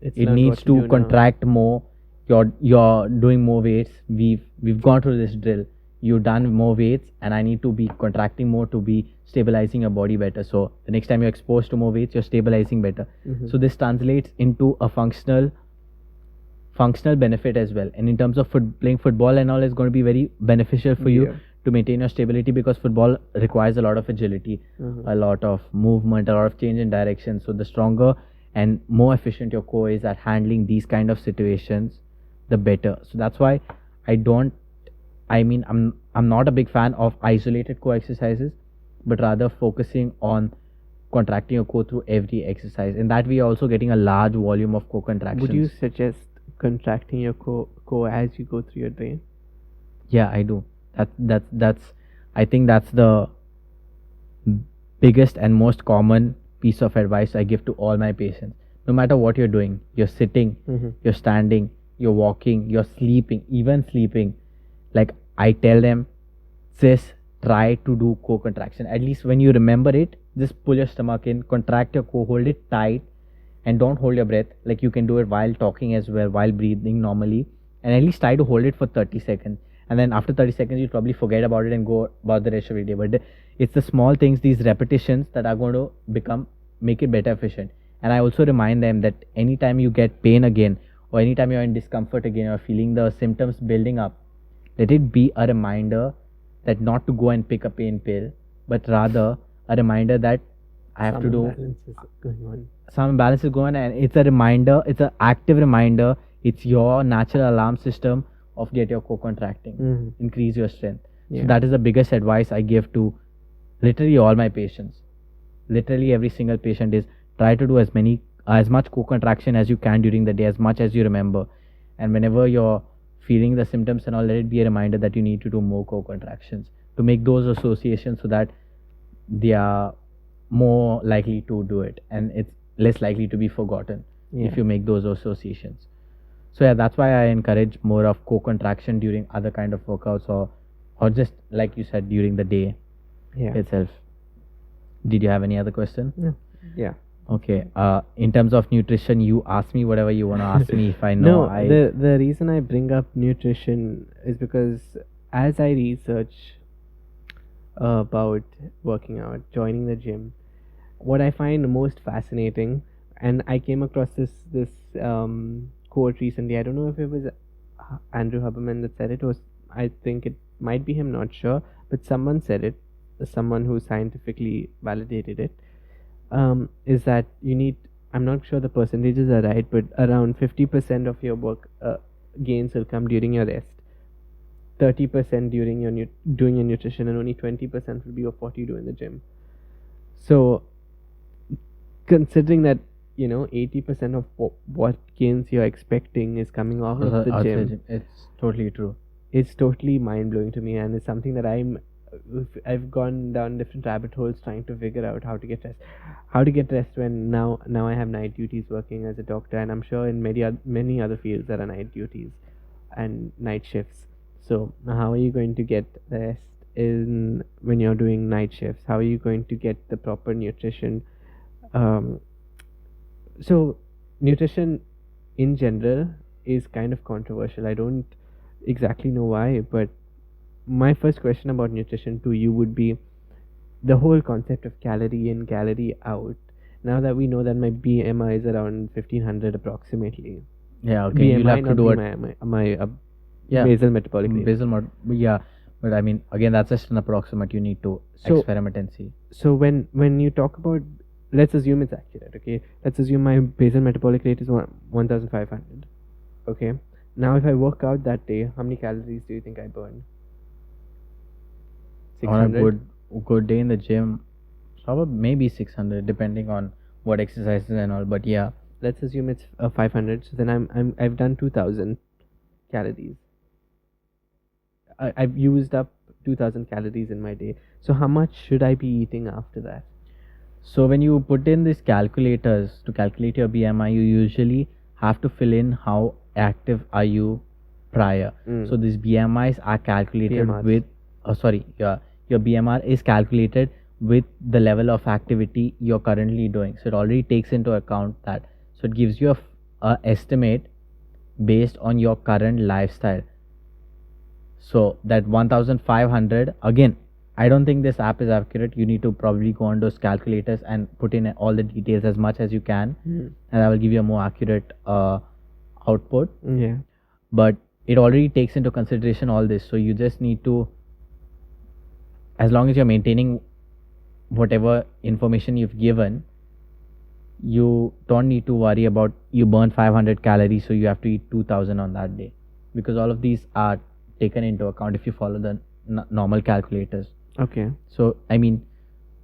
It's it learned needs what to to do now. contract more. You're doing more weights. We've gone through this drill. You've done more weights, and I need to be contracting more to be stabilizing your body better. So the next time you're exposed to more weights, you're stabilizing better. Mm-hmm. So this translates into a functional benefit as well. And in terms of playing football and all, is going to be very beneficial for you Yeah. to maintain your stability, because football requires a lot of agility, Mm-hmm. a lot of movement, a lot of change in direction. So the stronger and more efficient your core is at handling these kind of situations, the better. So that's why I'm not a big fan of isolated core exercises, but rather focusing on contracting your core through every exercise. In that way, you're also getting a large volume of core contractions. Would you suggest contracting your core as you go through your day? Yeah, I do. I think that's the biggest and most common piece of advice I give to all my patients. No matter what you're doing, you're sitting, Mm-hmm. you're standing, you're walking, you're sleeping, even sleeping. Like, I tell them, just try to do core contraction. At least when you remember it, just pull your stomach in, contract your core, hold it tight, and don't hold your breath. Like, you can do it while talking as well, while breathing normally, and at least try to hold it for 30 seconds. And then after 30 seconds, you'll probably forget about it and go about the rest of your day. But it's the small things, these repetitions, that are going to make it better efficient. And I also remind them that anytime you get pain again, or anytime you're in discomfort again, or feeling the symptoms building up, let it be a reminder that not to go and pick a pain pill, but rather a reminder that I have to do Balance is going on. some imbalance is going on, and it's a reminder, it's an active reminder, it's your natural alarm system of get your core contracting, Mm-hmm. increase your strength. Yeah. So that is the biggest advice I give to literally all my patients. Literally every single patient is try to do as much core contraction as you can during the day, as much as you remember. And whenever you're feeling the symptoms and all, let it be a reminder that you need to do more core contractions to make those associations so that they are more likely to do it and it's less likely to be forgotten Yeah. if you make those associations. So yeah, that's why I encourage more of core contraction during other kind of workouts, or just like you said, during the day Yeah. itself. Did you have any other question? Yeah. Okay. In terms of nutrition, you ask me whatever you want to ask me. If I know, the reason I bring up nutrition is because as I research about working out, joining the gym, what I find most fascinating, and I came across this quote recently. I don't know if it was Andrew Huberman that said it. I think it might be him, not sure, but someone said it. Someone who scientifically validated it. Is that you need, I'm not sure the percentages are right, but around 50% of your work gains will come during your rest, 30% during your doing your nutrition, and only 20% will be of what you do in the gym. So considering that 80% of what gains you're expecting is coming off of the gym, it's totally true. it's totally mind-blowing to me, and it's something that I'm I've gone down different rabbit holes trying to figure out how to get rest when now I have night duties working as a doctor, and I'm sure in many other fields there are night duties and night shifts. So how are you going to get rest in when you're doing night shifts? How are you going to get the proper nutrition? So nutrition in general is kind of controversial. I don't exactly know why, but my first question about nutrition to you would be the whole concept of calorie in, calorie out. Now that we know that my BMI is around 1500 approximately. Yeah, okay. BMI, You'll have to not do it. my Yeah. basal metabolic rate. Yeah, but I mean, again, that's just an approximate. You need to So- experiment and see. So when you talk about, let's assume it's accurate, okay? Let's assume my basal metabolic rate is 1500. Okay. Now if I work out that day, how many calories do you think I burn? On a 600? good day in the gym, probably maybe 600, depending on what exercises and all. But yeah, Let's assume it's 500. So then I've done 2000 calories. I've used up 2000 calories in my day. So how much should I be eating after that? so when you put in these calculators to calculate your BMI, you usually have to fill in how active are you prior. So these BMIs are calculated BMRs. with your BMR is calculated with the level of activity you're currently doing. So it already takes into account that. So it gives you a estimate based on your current lifestyle. So that 1500, again, I don't think this app is accurate. You need to probably go on those calculators and put in all the details as much as you can, and I will give you a more accurate output. Yeah. But it already takes into consideration all this. So you just need to, as long as you're maintaining whatever information you've given, you don't need to worry about you burn 500 calories, so you have to eat 2000 on that day, because all of these are taken into account if you follow the normal calculators. Okay. So I mean,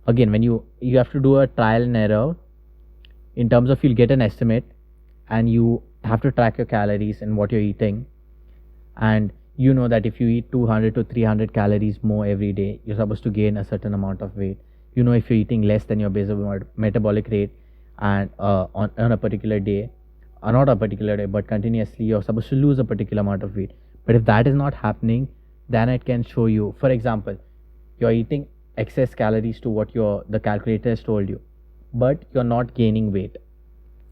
again, when you have to do a trial and error in terms of, you'll get an estimate and you have to track your calories and what you're eating, and you know that if you eat 200 to 300 calories more every day, you're supposed to gain a certain amount of weight. You know, if you're eating less than your basal metabolic rate and on a particular day, or not a particular day but continuously, you're supposed to lose a particular amount of weight. But if that is not happening, then it can show you, for example, you're eating excess calories to what the calculator has told you, but you're not gaining weight.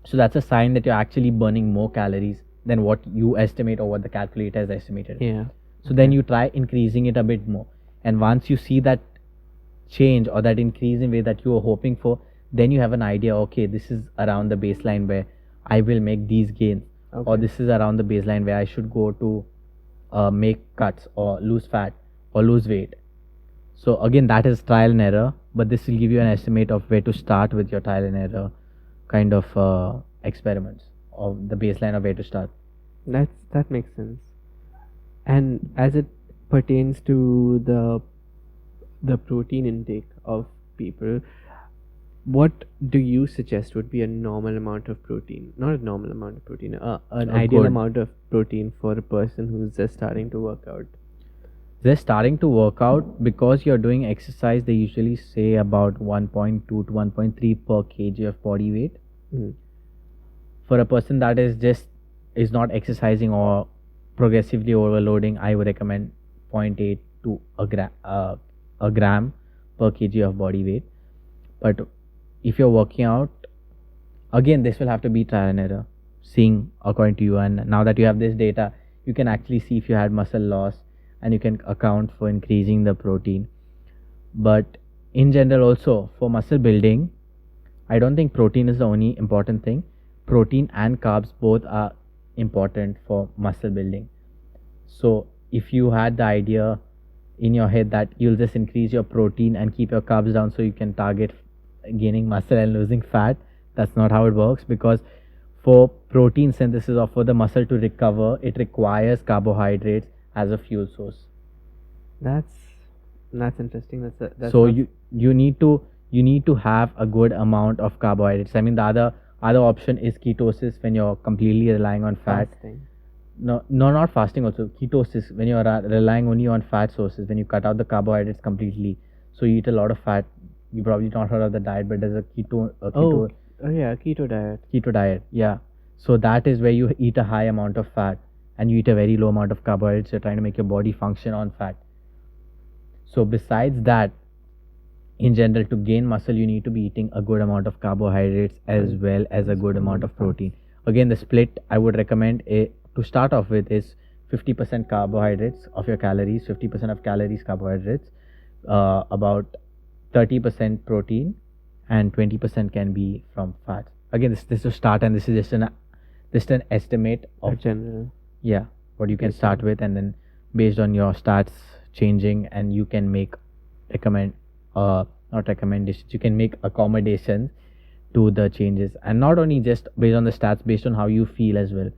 So that's a sign that you're actually burning more calories than what you estimate or what the calculator has estimated. Yeah. So then you try increasing it a bit more, and once you see that change or that increase in weight that you were hoping for, then you have an idea, okay, this is around the baseline where I will make these gains, or this is around the baseline where I should go to make cuts or lose fat or lose weight. So again, that is trial and error, but this will give you an estimate of where to start with your trial and error kind of experiments, of the baseline of where to start. That makes sense. And as it pertains to the protein intake of people, what do you suggest would be a normal amount of protein? Not a normal amount of protein, an ideal amount of protein for a person who's just starting to work out. They're starting to work out, because you're doing exercise, they usually say about 1.2 to 1.3 per kg of body weight. For a person that is not exercising or progressively overloading, I would recommend 0.8 to a gram per kg of body weight. But if you're working out, again, this will have to be trial and error, seeing according to you. And now that you have this data, you can actually see if you had muscle loss, and you can account for increasing the protein. But in general, also for muscle building, I don't think protein is the only important thing. Protein and carbs both are important for muscle building. So if you had the idea in your head that you'll just increase your protein and keep your carbs down so you can target gaining muscle and losing fat, that's not how it works, because for protein synthesis or for the muscle to recover, it requires carbohydrates as a fuel source. That's interesting. That's So you need to have a good amount of carbohydrates. I mean, the other option is ketosis, when you're completely relying on fat. fasting. No, not fasting also. Ketosis, when you are relying only on fat sources, when you cut out the carbohydrates completely, so you eat a lot of fat. You probably not heard of the diet, but there's a Oh yeah, keto diet. keto diet. Yeah. So that is where you eat a high amount of fat and you eat a very low amount of carbohydrates. You're trying to make your body function on fat. So besides that, in general, to gain muscle, you need to be eating a good amount of carbohydrates as well as a good amount of protein. Again, the split I would recommend to start off with is 50% carbohydrates of your calories, 50% of calories carbohydrates, about 30% protein, and 20% can be from fats. Again, this is to start, and this is just an estimate of general. yeah, what you can start with, and then based on your stats changing, and you can make not recommendations, you can make accommodations to the changes, and not only just based on the stats, based on how you feel as well,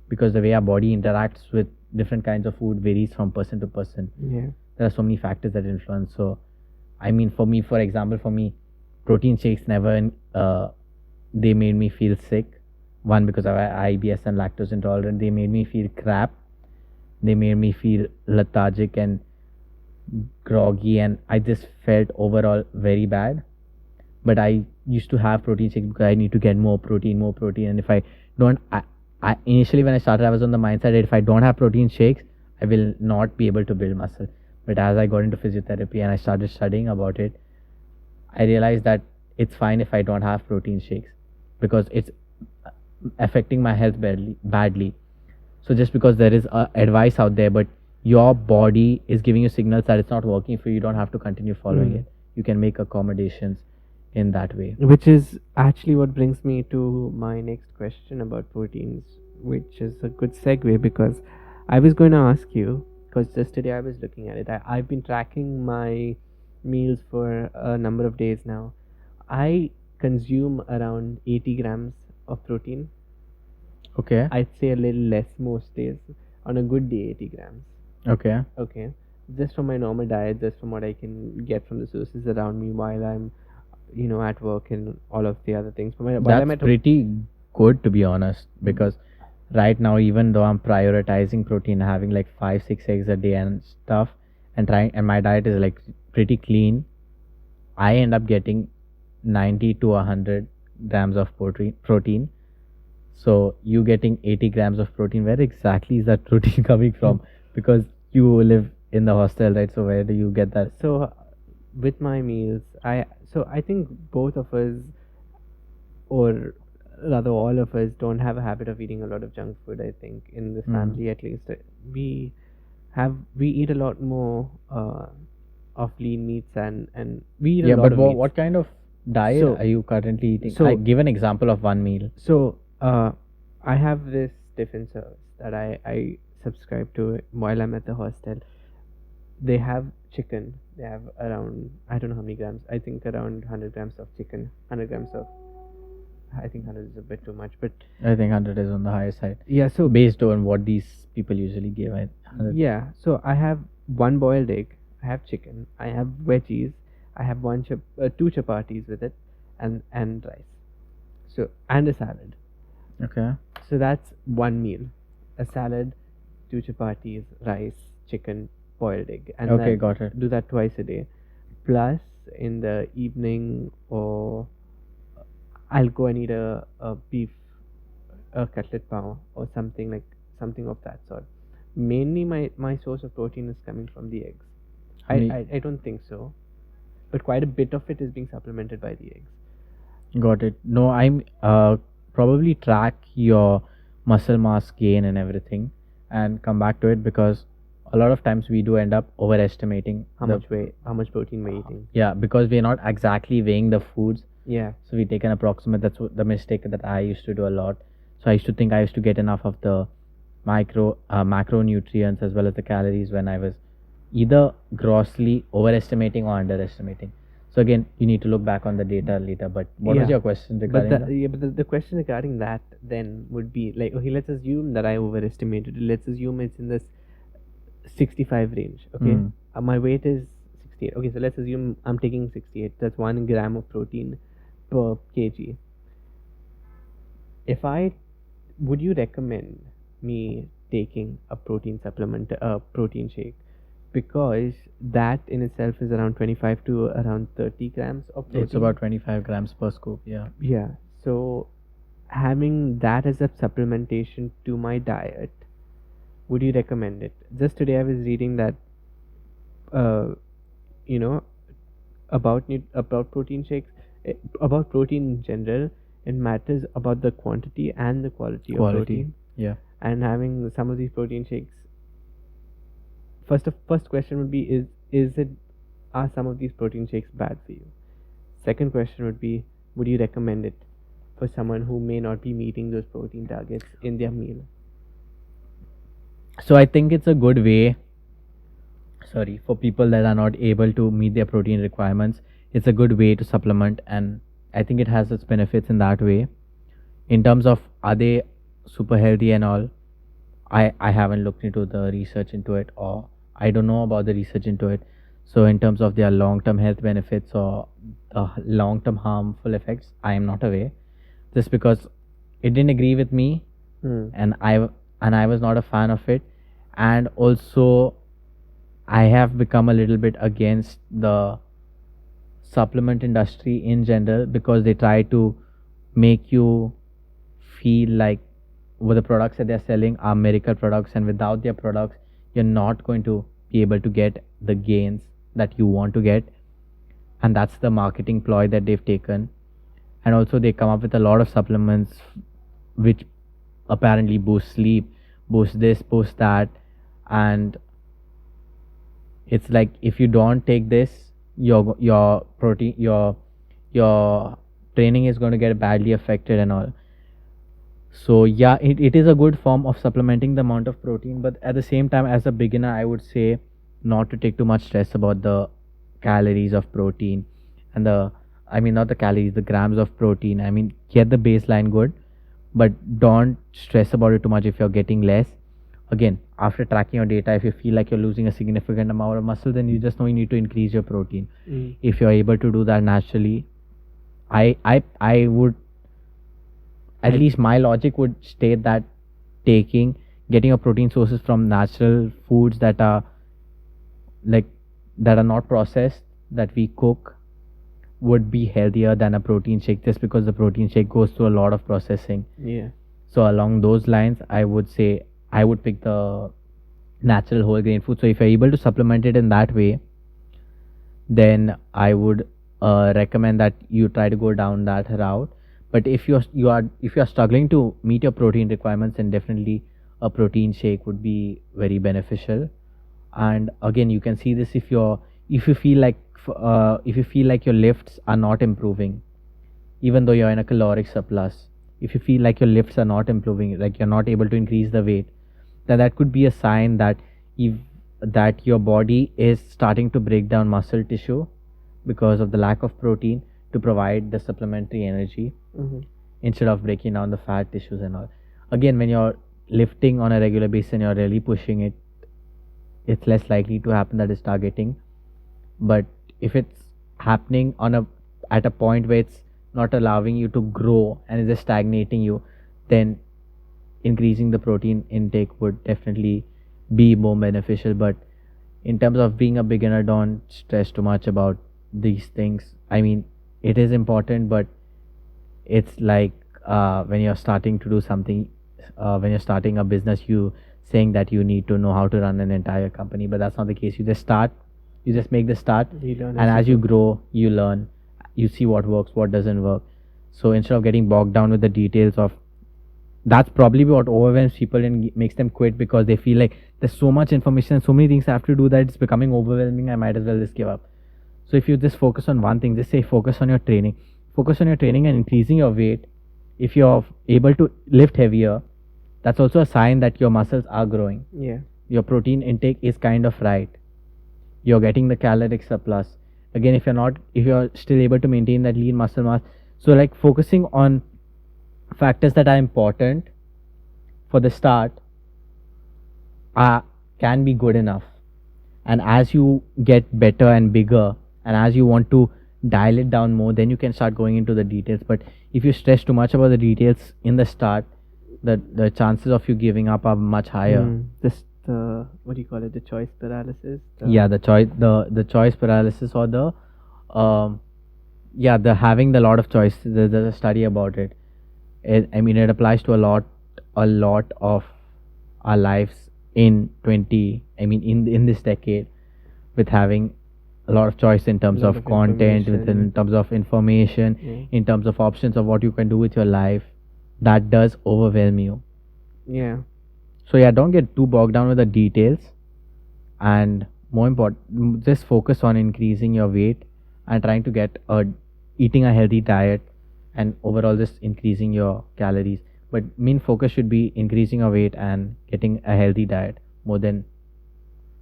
because the way our body interacts with different kinds of food varies from person to person. Yeah. There are so many factors that influence. So I mean, for me, for example, protein shakes never they made me feel sick. One, because I have IBS and lactose intolerant. They made me feel crap. They made me feel lethargic and groggy, and I just felt overall very bad. But I used to have protein shakes because I need to get more protein. And if I don't, I initially when I started, I was on the mindset that if I don't have protein shakes, I will not be able to build muscle. But as I got into physiotherapy and I started studying about it, I realized that it's fine if I don't have protein shakes because it's affecting my health badly. So just because there is advice out there, but your body is giving you signals that it's not working for you, you don't have to continue following it. You can make accommodations in that way. Which is actually what brings me to my next question about proteins, which is a good segue because I was going to ask you, because just today I was looking at it. I've been tracking my meals for a number of days now. I consume around 80 grams of protein. Okay. I'd say a little less most days. On a good day, 80 grams. Okay. Just from my normal diet, just from what I can get from the sources around me while I'm, at work and all of the other things. That's pretty good, to be honest, because right now, even though I'm prioritizing protein, having like 5-6 eggs a day and stuff, and my diet is like pretty clean, I end up getting 90 to 100 grams of protein. So you getting 80 grams of protein, where exactly is that protein coming from? Because you live in the hostel, right? So where do you get that? So with my meals, I think both of us, or rather all of us, don't have a habit of eating a lot of junk food. I think in this family, at least, we eat a lot more of lean meats and we eat a lot of meats. What kind of diet are you currently eating? So give an example of one meal. So I have this different service that I subscribe to while I'm at the hostel. They have chicken. They have around, I don't know how many grams, I think around 100 grams of chicken, 100 grams of, I think 100 is a bit too much, but I think 100 is on the higher side. Yeah, so based on what these people usually give. Yeah, so I have one boiled egg, I have chicken, I have veggies, I have two chapatis with it, and rice. So, and a salad. Okay. So that's one meal. A salad, two chapatis, rice, chicken, boiled egg. And okay, got it. Do that twice a day. Plus, in the evening, or I'll go and eat a beef, a cutlet pav, or something of that sort. Mainly my source of protein is coming from the eggs. I don't think so. But quite a bit of it is being supplemented by the eggs. Got it. No, I'm probably track your muscle mass gain and everything and come back to it, because a lot of times we do end up overestimating how much protein we're eating. Yeah, because we're not exactly weighing the foods. Yeah. So we take an approximate. That's the mistake that I used to do a lot. So I used to think I used to get enough of the macronutrients as well as the calories when I was either grossly overestimating or underestimating. So again, you need to look back on the data later. But what was your question regarding that? But the question regarding that then would be like, okay, let's assume that I overestimated it. Let's assume it's in this 65 range. Okay, my weight is 68. Okay, so let's assume I'm taking 68. That's 1 gram of protein per kg. Would you recommend me taking a protein supplement, a protein shake, because that in itself is around 25 to around 30 grams of protein. It's about 25 grams per scoop. Yeah. Yeah. So having that as a supplementation to my diet, would you recommend it? Just today I was reading that, you know, about protein shakes, about protein in general. It matters about the quantity and the quality of protein. Yeah. And having some of these protein shakes. First question would be, are some of these protein shakes bad for you? Second question would be, would you recommend it for someone who may not be meeting those protein targets in their meal? So I think it's a good way, for people that are not able to meet their protein requirements, it's a good way to supplement, and I think it has its benefits in that way. In terms of are they super healthy and all, I haven't looked into the research into it, or I don't know about the research into it. So in terms of their long-term health benefits or long-term harmful effects, I am not aware, just because it didn't agree with me, and I was not a fan of it. And also I have become a little bit against the supplement industry in general, because they try to make you feel like the products that they're selling are miracle products, and without their products you're not going to be able to get the gains that you want to get. And that's the marketing ploy that they've taken. And also they come up with a lot of supplements which apparently boost sleep, boost this, boost that, and it's like if you don't take this, your protein, your training is going to get badly affected and all. So yeah, it is a good form of supplementing the amount of protein, but at the same time, as a beginner, I would say not to take too much stress about the calories of protein and not the calories, the grams of protein. I mean, get the baseline good, but don't stress about it too much if you're getting less. Again, after tracking your data, if you feel like you're losing a significant amount of muscle, then you just know you need to increase your protein. If you're able to do that naturally, I would, at least my logic would state that getting your protein sources from natural foods that are not processed, that we cook, would be healthier than a protein shake, just because the protein shake goes through a lot of processing. Yeah. So along those lines, I would say I would pick the natural whole grain food. So if you're able to supplement it in that way, then I would recommend that you try to go down that route. But if you are struggling to meet your protein requirements, then definitely a protein shake would be very beneficial. And again, you can see this if you feel like your lifts are not improving, even though you're in a caloric surplus. If you feel like your lifts are not improving, like you're not able to increase the weight, then that could be a sign that your body is starting to break down muscle tissue because of the lack of protein to provide the supplementary energy, instead of breaking down the fat tissues and all. Again, when you're lifting on a regular basis and you're really pushing it, it's less likely to happen that it's targeting. But if it's happening at a point where it's not allowing you to grow and is just stagnating you, then increasing the protein intake would definitely be more beneficial. But in terms of being a beginner, don't stress too much about these things. I mean, it is important, but it's like when you're starting to do something, when you're starting a business, you saying that you need to know how to run an entire company, but that's not the case. You just start, you just make the start, and as you grow, you learn, you see what works, what doesn't work. So instead of getting bogged down with the details of, that's probably what overwhelms people and makes them quit, because they feel like there's so much information and so many things I have to do that it's becoming overwhelming, I might as well just give up. So if you just focus on one thing, just say focus on your training and increasing your weight. If you're able to lift heavier, that's also a sign that your muscles are growing. Yeah. Your protein intake is kind of right. You're getting the caloric surplus. Again, if you're still able to maintain that lean muscle mass, so like focusing on factors that are important for the start can be good enough. And as you get better and bigger, and as you want to dial it down more, then you can start going into the details. But if you stress too much about the details in the start, the chances of you giving up are much higher. This the what do you call it? The choice paralysis. Yeah, the choice paralysis, or the the having the lot of choice. There's a study about it. I mean, it applies to a lot of our lives in in this decade, with having a lot of choice in terms of content, in terms of information, in terms of options of what you can do with your life. That does overwhelm you. Yeah. So don't get too bogged down with the details, and more important, just focus on increasing your weight and trying to get eating a healthy diet, and overall just increasing your calories. But main focus should be increasing your weight and getting a healthy diet more than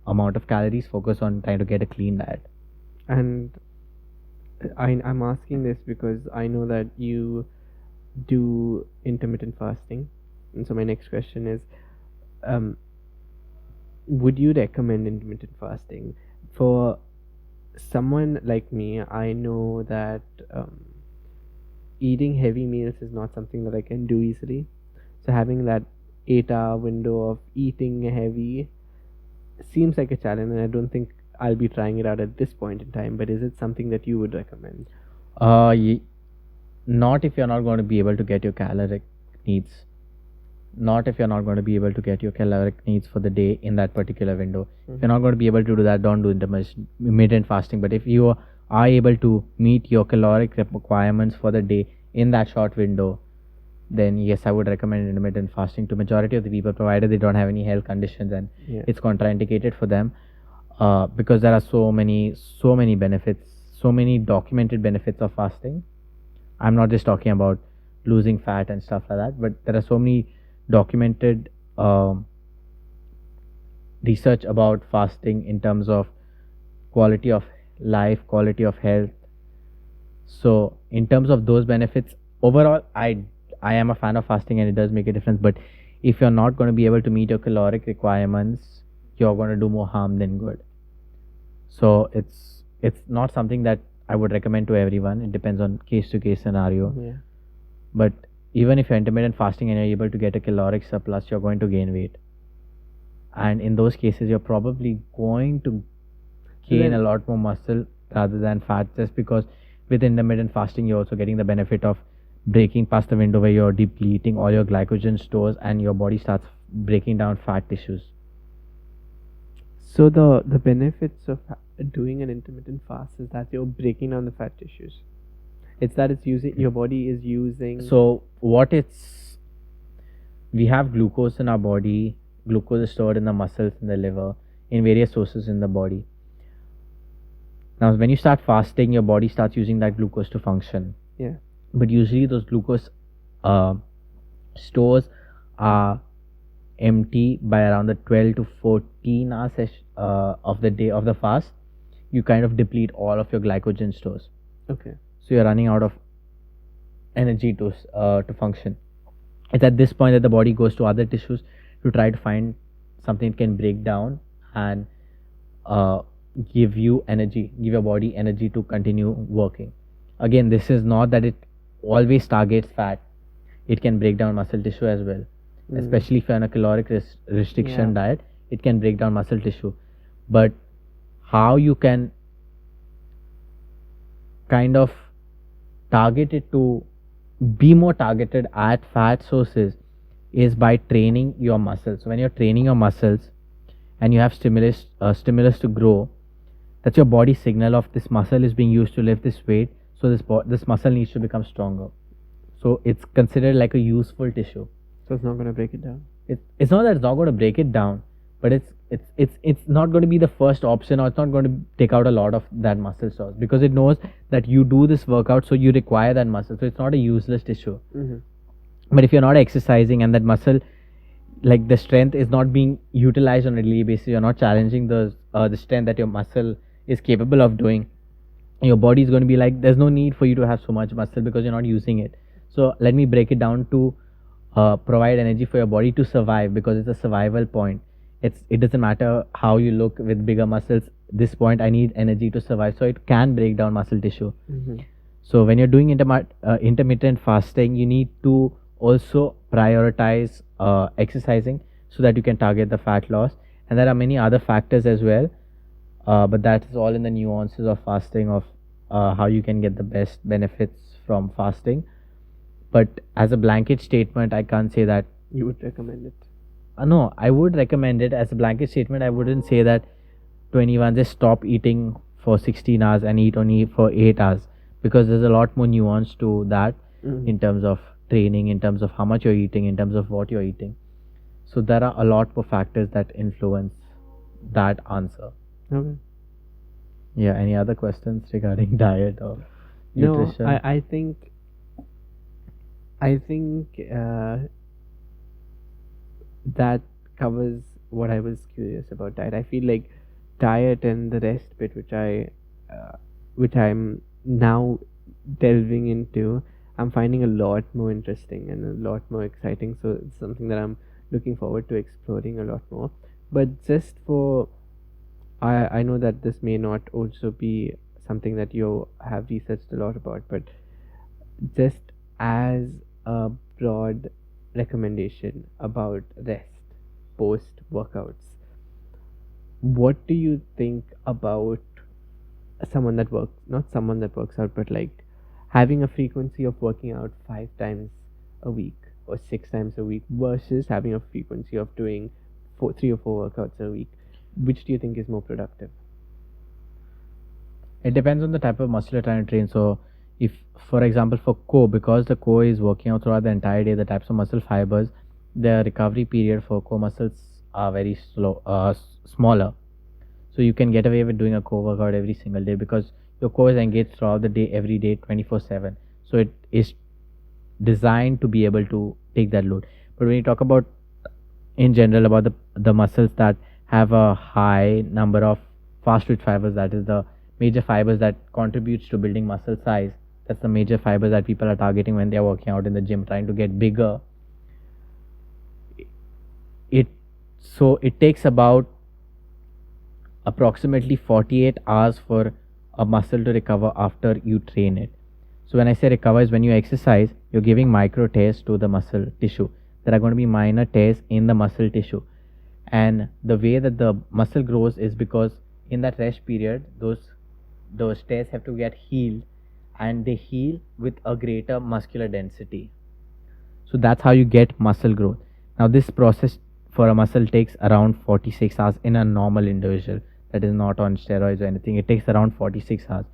amount of calories. Focus on trying to get a clean diet. And I'm asking this because I know that you do intermittent fasting, and so my next question is, would you recommend intermittent fasting for someone like me? I know that eating heavy meals is not something that I can do easily, so having that 8-hour window of eating heavy seems like a challenge, and I don't think I'll be trying it out at this point in time. But is it something that you would recommend? Not if you're not going to be able to get your caloric needs. Not if you're not going to be able to get your caloric needs for the day in that particular window. If you're not going to be able to do that, don't do intermittent fasting. But if you are able to meet your caloric requirements for the day in that short window, then yes, I would recommend intermittent fasting to majority of the people, provided they don't have any health conditions and it's contraindicated for them, because there are so many benefits, so many documented benefits of fasting. I'm not just talking about losing fat and stuff like that, but there are so many documented research about fasting in terms of quality of life, quality of health. So in terms of those benefits, overall I am a fan of fasting, and it does make a difference. But if you're not going to be able to meet your caloric requirements, you're going to do more harm than good. So it's not something that I would recommend to everyone. It depends on case to case scenario. But even if you're intermittent fasting and you're able to get a caloric surplus, you're going to gain weight, and in those cases you're probably going to gain a lot more muscle rather than fat, just because with intermittent fasting you're also getting the benefit of breaking past the window where you're depleting all your glycogen stores and your body starts breaking down fat tissues. So the benefits of doing an intermittent fast is that you're breaking down the fat tissues. It's that it's using, your body is using. So we have glucose in our body. Glucose is stored in the muscles, in the liver, in various sources in the body. Now when you start fasting, your body starts using that glucose to function. Yeah. But usually those glucose stores are empty by around the 12 to 14 hours of the day of the fast. You kind of deplete all of your glycogen stores. Okay. So you're running out of energy to function. It's at this point that the body goes to other tissues to try to find something it can break down and give you energy, give your body energy to continue working. Again, this is not that it always targets fat. It can break down muscle tissue as well. Especially if you're on a caloric restriction diet, it can break down muscle tissue. But how you can kind of target it to be more targeted at fat sources is by training your muscles. So when you're training your muscles and you have stimulus to grow, that's your body signal of this muscle is being used to lift this weight, so this muscle needs to become stronger. So it's considered like a useful tissue. So it's not going to break it down. It's not that it's not going to break it down, but it's not going to be the first option, or it's not going to take out a lot of that muscle source, because it knows that you do this workout, so you require that muscle. So it's not a useless tissue. But if you're not exercising and that muscle, like the strength is not being utilized on a daily basis, you're not challenging the strength that your muscle is capable of doing, your body is going to be like, there's no need for you to have so much muscle because you're not using it. So let me break it down to provide energy for your body to survive, because it's a survival point. It doesn't matter how you look with bigger muscles. This point, I need energy to survive, so it can break down muscle tissue. So when you're doing intermittent fasting, you need to also prioritize exercising so that you can target the fat loss. And there are many other factors as well, but that is all in the nuances of fasting, of how you can get the best benefits from fasting. But as a blanket statement, I can't say that. You would recommend it? No, I would recommend it. As a blanket statement, I wouldn't say that to anyone just stop eating for 16 hours and eat only for 8 hours, because there's a lot more nuance to that in terms of training, in terms of how much you're eating, in terms of what you're eating. So there are a lot more factors that influence that answer. Okay. Yeah, any other questions regarding diet or nutrition? No, I think that covers what I was curious about diet. I feel like diet and the rest bit, which I'm now delving into, I'm finding a lot more interesting and a lot more exciting. So it's something that I'm looking forward to exploring a lot more. But just for, I know that this may not also be something that you have researched a lot about, but just as a broad recommendation about rest post workouts, what do you think about someone that works, not someone that works out, but like having a frequency of working out 5 times a week or 6 times a week versus having a frequency of doing 3 or 4 workouts a week? Which do you think is more productive? It depends on the type of muscle you're trying to train. So if, for example, for core, because the core is working out throughout the entire day, the types of muscle fibers, the recovery period for core muscles are very smaller. So you can get away with doing a core workout every single day because your core is engaged throughout the day, every day, 24/7. So it is designed to be able to take that load. But when you talk about in general about the muscles that have a high number of fast twitch fibers, that is the major fibers that contributes to building muscle size, that's the major fibers that people are targeting when they are working out in the gym, trying to get bigger. It takes about approximately 48 hours for a muscle to recover after you train it. So when I say recover, is when you exercise, you're giving micro tears to the muscle tissue. There are going to be minor tears in the muscle tissue, and the way that the muscle grows is because in that rest period, those tears have to get healed, and they heal with a greater muscular density. So that's how you get muscle growth. Now this process for a muscle takes around 46 hours in a normal individual that is not on steroids or anything. It takes around 46 hours.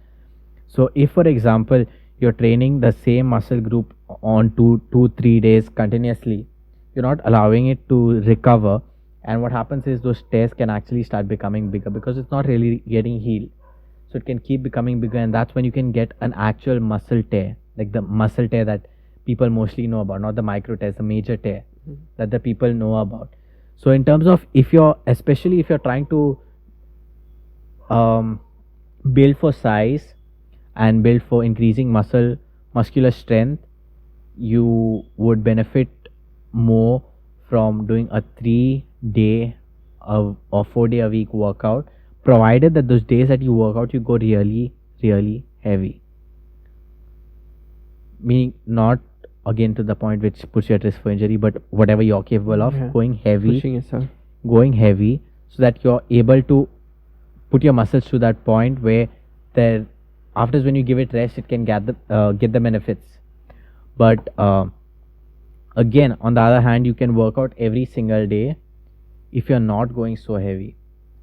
So if, for example, you're training the same muscle group on 2-3 days continuously, you're not allowing it to recover, and what happens is those tears can actually start becoming bigger because it's not really getting healed. So it can keep becoming bigger, and that's when you can get an actual muscle tear, like the muscle tear that people mostly know about, not the micro tears, the major tear that the people know about. So in terms of especially if you're trying to build for size and build for increasing muscular strength, you would benefit more from doing a 3-day or 4-day a week workout, provided that those days that you work out, you go really, really heavy. Meaning not again to the point which puts you at risk for injury, but whatever you're capable of, going heavy, pushing yourself, going heavy, so that you're able to put your muscles to that point where after when you give it rest, it can get the benefits. But again, on the other hand, you can work out every single day if you're not going so heavy,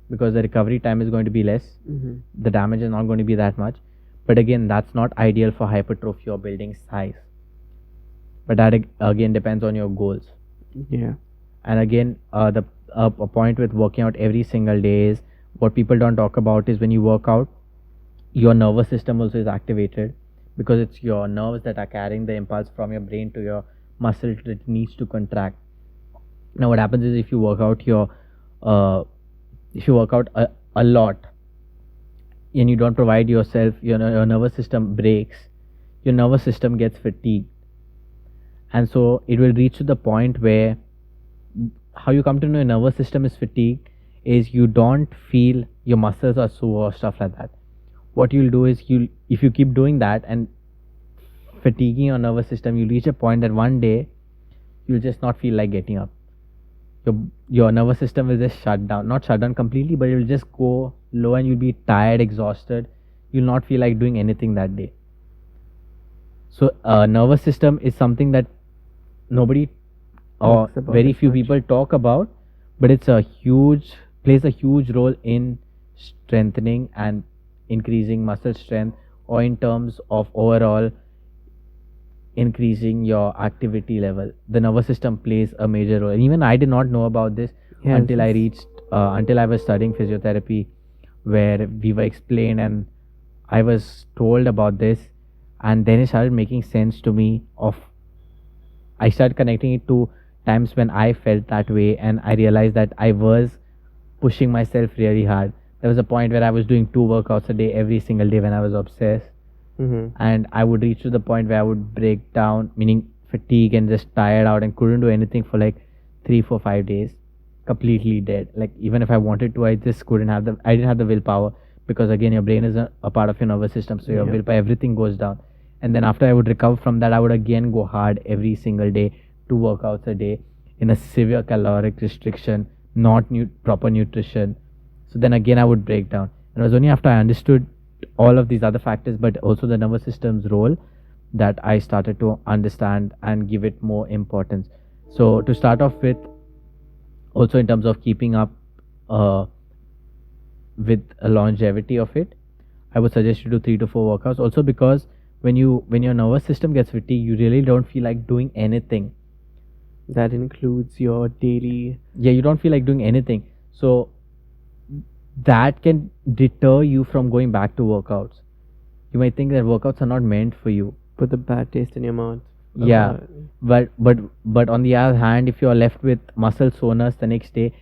because the recovery time is going to be less. The damage is not going to be that much. But again, that's not ideal for hypertrophy or building size. But that again depends on your goals. Yeah. And again, a point with working out every single day is, what people don't talk about is when you work out, your nervous system also is activated, because it's your nerves that are carrying the impulse from your brain to your muscle that needs to contract. Now what happens is, if you work out a lot and you don't provide yourself, your nervous system breaks, your nervous system gets fatigued, and so it will reach to the point where, how you come to know your nervous system is fatigued is you don't feel your muscles are sore or stuff like that. What you'll do is, if you keep doing that and fatiguing your nervous system, you reach a point that one day you'll just not feel like getting up. Your nervous system will just shut down, not shut down completely, but it will just go low and you'll be tired, exhausted. You'll not feel like doing anything that day. So nervous system is something that nobody or Talks about very it few much. people talk about, but it's plays a huge role in strengthening and increasing muscle strength, or in terms of overall increasing your activity level. The nervous system plays a major role. And even I did not know about this Yes, until I yes. reached until I was studying physiotherapy, where we were explained and I was told about this, and then it started making sense to me. I started connecting it to times when I felt that way, and I realized that I was pushing myself really hard. There was a point where I was doing 2 workouts a day every single day when I was obsessed, and I would reach to the point where I would break down, meaning fatigue and just tired out, and couldn't do anything for like 3, 4, 5 days, completely dead. Like even if I wanted to, I just couldn't have I didn't have the willpower, because again your brain is a part of your nervous system, so your Yeah. willpower, everything goes down. And then after I would recover from that, I would again go hard every single day, 2 workouts a day in a severe caloric restriction, not proper nutrition. So then again I would break down. And it was only after I understood all of these other factors, but also the nervous system's role, that I started to understand and give it more importance. So to start off with, also in terms of keeping up with a longevity of it, I would suggest you do 3 to 4 workouts. Also because when your nervous system gets fatigued, you really don't feel like doing anything. That includes your daily. Yeah, you don't feel like doing anything. So that can deter you from going back to workouts. You might think that workouts are not meant for you. Put the bad taste in your mouth. Yeah, but on the other hand, if you are left with muscle soreness the next day,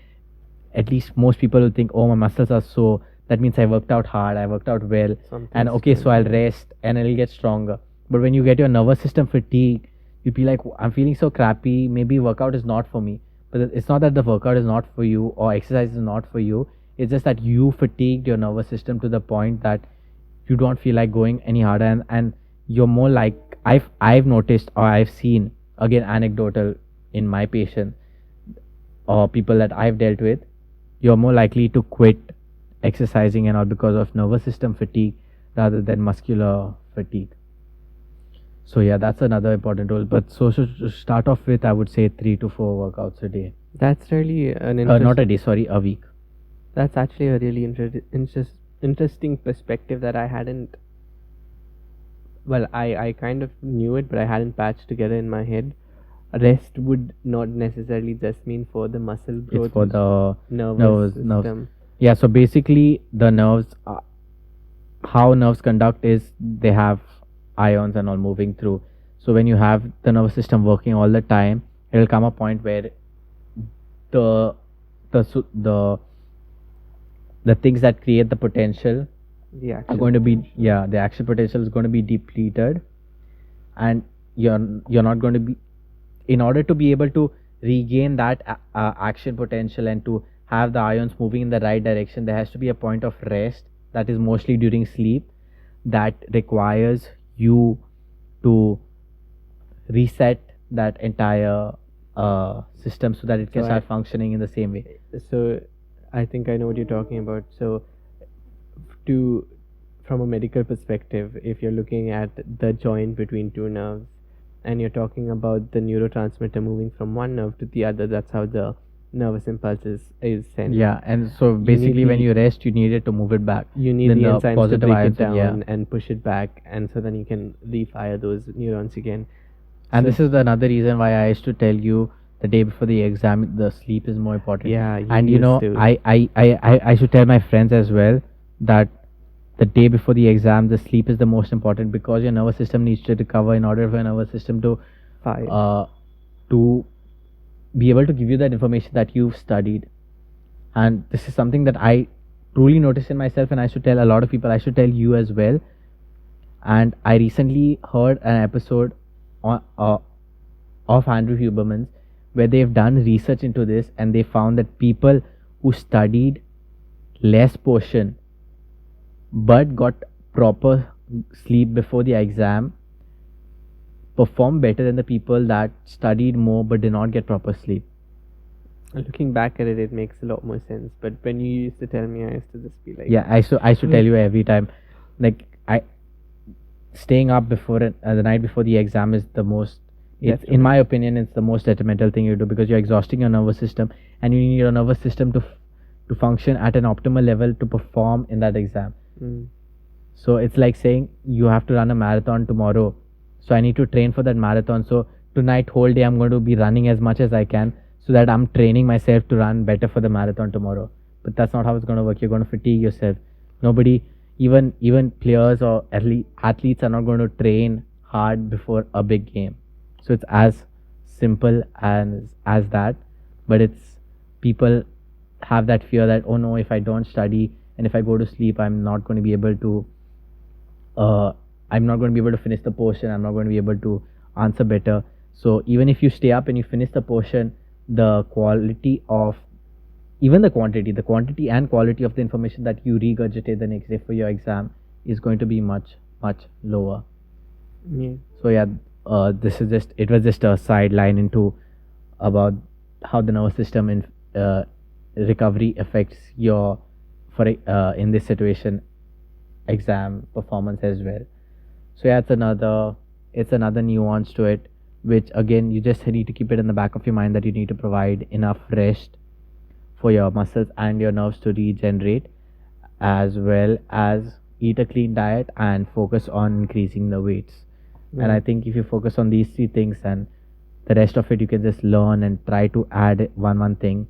at least most people will think, oh, my muscles are sore, that means I worked out hard, I worked out well, and Something's okay, so going I'll on. rest and it'll get stronger. But when you get your nervous system fatigue, you'll be like, I'm feeling so crappy, maybe workout is not for me. But it's not that the workout is not for you or exercise is not for you. It's just that you fatigued your nervous system to the point that you don't feel like going any harder, and you're more like, I've noticed, or I've seen, again anecdotal, in my patient or people that I've dealt with, you're more likely to quit exercising and all because of nervous system fatigue rather than muscular fatigue. So yeah, that's another important role. But so to start off with, I would say 3 to 4 workouts a day. That's really an Not a day, sorry, a week. That's actually a really interesting perspective that I hadn't. Well, I kind of knew it, but I hadn't patched together in my head. Rest would not necessarily just mean for the muscle growth. It's for the nervous nerves. system. Yeah, so basically the nerves, how nerves conduct is they have ions and all moving through. So when you have the nervous system working all the time, it will come a point where the things that create the potential The are actual going to be, the actual potential is going to be depleted, and you're not going to be, in order to be able to regain that action potential and to have the ions moving in the right direction, there has to be a point of rest, that is mostly during sleep, that requires you to reset that entire system so that it can So start functioning in the same way. So I think I know what you're talking about. So from a medical perspective, if you're looking at the joint between two nerves and you're talking about the neurotransmitter moving from one nerve to the other, that's how the nervous impulse is sent. Yeah, and so basically when you rest, you need it to move it back. You need Then the the enzymes to positive break it ions, down yeah. and push it back, and so then you can refire those neurons again. And So- this is another reason why I used to tell you the day before the exam, the sleep is more important. Yeah, you and you know, used to. I should tell my friends as well that the day before the exam, the sleep is the most important, because your nervous system needs to recover in order for your nervous system to Fire. to be able to give you that information that you've studied. And this is something that I truly noticed in myself, and I should tell a lot of people. I should tell you as well. And I recently heard an episode of Andrew Huberman's, where they've done research into this, and they found that people who studied less portion but got proper sleep before the exam perform better than the people that studied more but did not get proper sleep. Looking back at it, it makes a lot more sense. But when you used to tell me, I used to just be like, Yeah, I should tell you every time, like staying up before the night before the exam is the most. It's, in my opinion, it's the most detrimental thing you do, because you're exhausting your nervous system, and you need your nervous system to function at an optimal level to perform in that exam. So it's like saying you have to run a marathon tomorrow, so I need to train for that marathon. So tonight whole day I'm going to be running as much as I can, so that I'm training myself to run better for the marathon tomorrow. But that's not how it's going to work. You're going to fatigue yourself. Nobody, even players or athletes are not going to train hard before a big game. So it's as simple as that. But it's, people have that fear that, oh no, if I don't study and if I go to sleep, I'm not going to be able to finish the portion. I'm not going to be able to answer better. So even if you stay up and you finish the portion, the quantity and quality of the information that you regurgitate the next day for your exam is going to be much, much lower. Yeah. So yeah, it was just a sideline into about how the nervous system in recovery affects your, in this situation, exam performance as well. So yeah, it's another nuance to it, which again, you just need to keep it in the back of your mind that you need to provide enough rest for your muscles and your nerves to regenerate, as well as eat a clean diet and focus on increasing the weights. And I think if you focus on these three things, and the rest of it you can just learn and try to add one thing,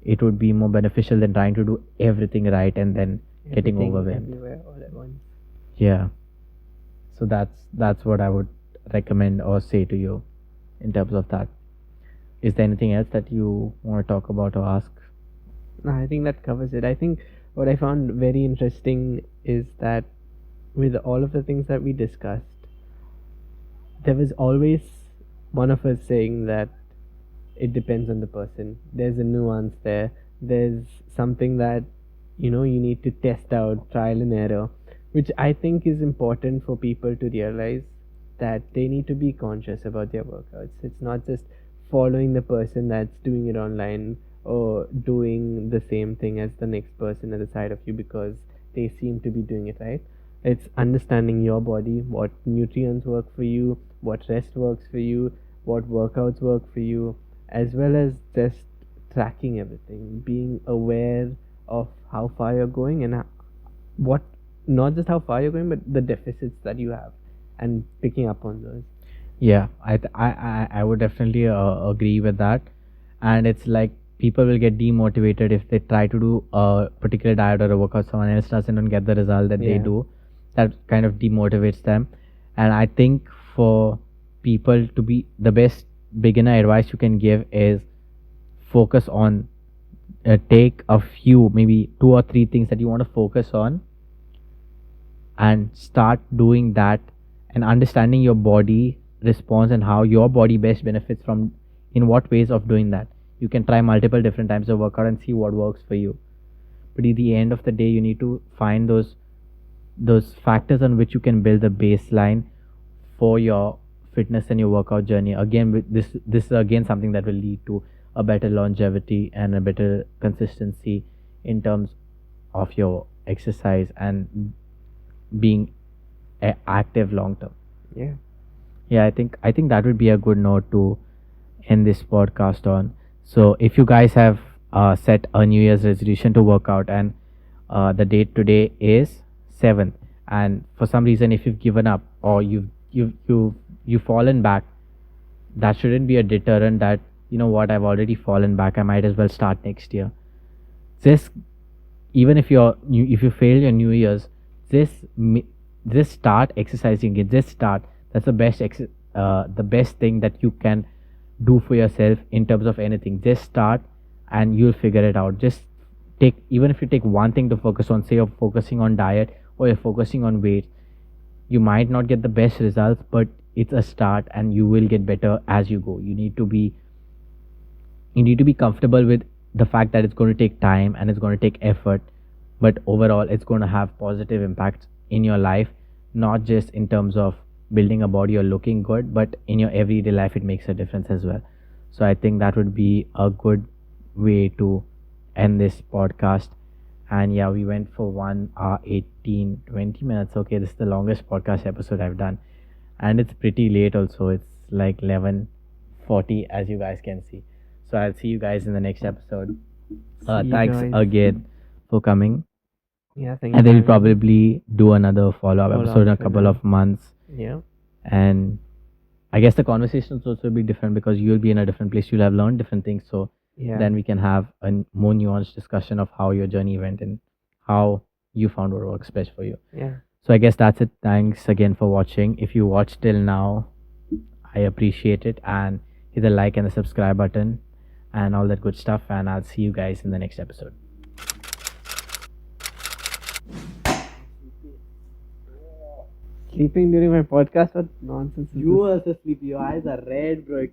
it would be more beneficial than trying to do everything right and then getting overwhelmed. Everywhere all at once. Yeah. So that's what I would recommend or say to you in terms of that. Is there anything else that you want to talk about or ask? No, I think that covers it. I think what I found very interesting is that with all of the things that we discussed, there was always one of us saying that it depends on the person. There's a nuance there. There's something that, you need to test out, trial and error, which I think is important for people to realize, that they need to be conscious about their workouts. It's not just following the person that's doing it online or doing the same thing as the next person at the side of you because they seem to be doing it right. It's understanding your body, what nutrients work for you, what rest works for you, what workouts work for you, as well as just tracking everything, being aware of how far you're going and not just how far you're going, but the deficits that you have, and picking up on those. Yeah, I would definitely agree with that. And it's like people will get demotivated if they try to do a particular diet or a workout, someone else doesn't and get the result that they do. That kind of demotivates them. And I think for people to be, the best beginner advice you can give is focus on, take a few, maybe 2 or 3 things that you want to focus on, and start doing that and understanding your body response and how your body best benefits from, in what ways of doing that. You can try multiple different types of workout and see what works for you. But at the end of the day, you need to find those factors on which you can build the baseline for your fitness and your workout journey. Again, this is again something that will lead to a better longevity and a better consistency in terms of your exercise and being active long term. Yeah, I think that would be a good note to end this podcast on. So if you guys have set a New Year's resolution to work out, and the date today is 7th, and for some reason if you've given up or you've fallen back, that shouldn't be a deterrent that, you know what, I've already fallen back, I might as well start next year. Just, even if you fail your New Year's, just start exercising it. Just start. That's the best thing that you can do for yourself in terms of anything. Just start and you'll figure it out. Just even if you take one thing to focus on, say you're focusing on diet or you're focusing on weight, you might not get the best results, but it's a start and you will get better as you go. You need to be comfortable with the fact that it's going to take time and it's going to take effort, but overall it's going to have positive impacts in your life, not just in terms of building a body or looking good, but in your everyday life it makes a difference as well. So I think that would be a good way to end this podcast. And yeah, we went for 1 hour 18 20 minutes. Okay, this is the longest podcast episode I've done, and it's pretty late also. It's like 11:40 as you guys can see. So I'll see you guys in the next episode. See you Thanks guys. again for coming, Yeah, thank you. and then we'll for having me. probably do another follow-up Follow-up episode in a with couple that. of months. Yeah. And I guess the conversations also be different because you'll be in a different place. You'll have learned different things. So Yeah. then we can have a more nuanced discussion of how your journey went and how you found what works best for you. Yeah. So I guess that's it. Thanks again for watching. If you watched till now, I appreciate it, and hit the like and the subscribe button and all that good stuff, and I'll see you guys in the next episode. Sleeping during my podcast? What nonsense is this? also sleepy. Your eyes are red, bro.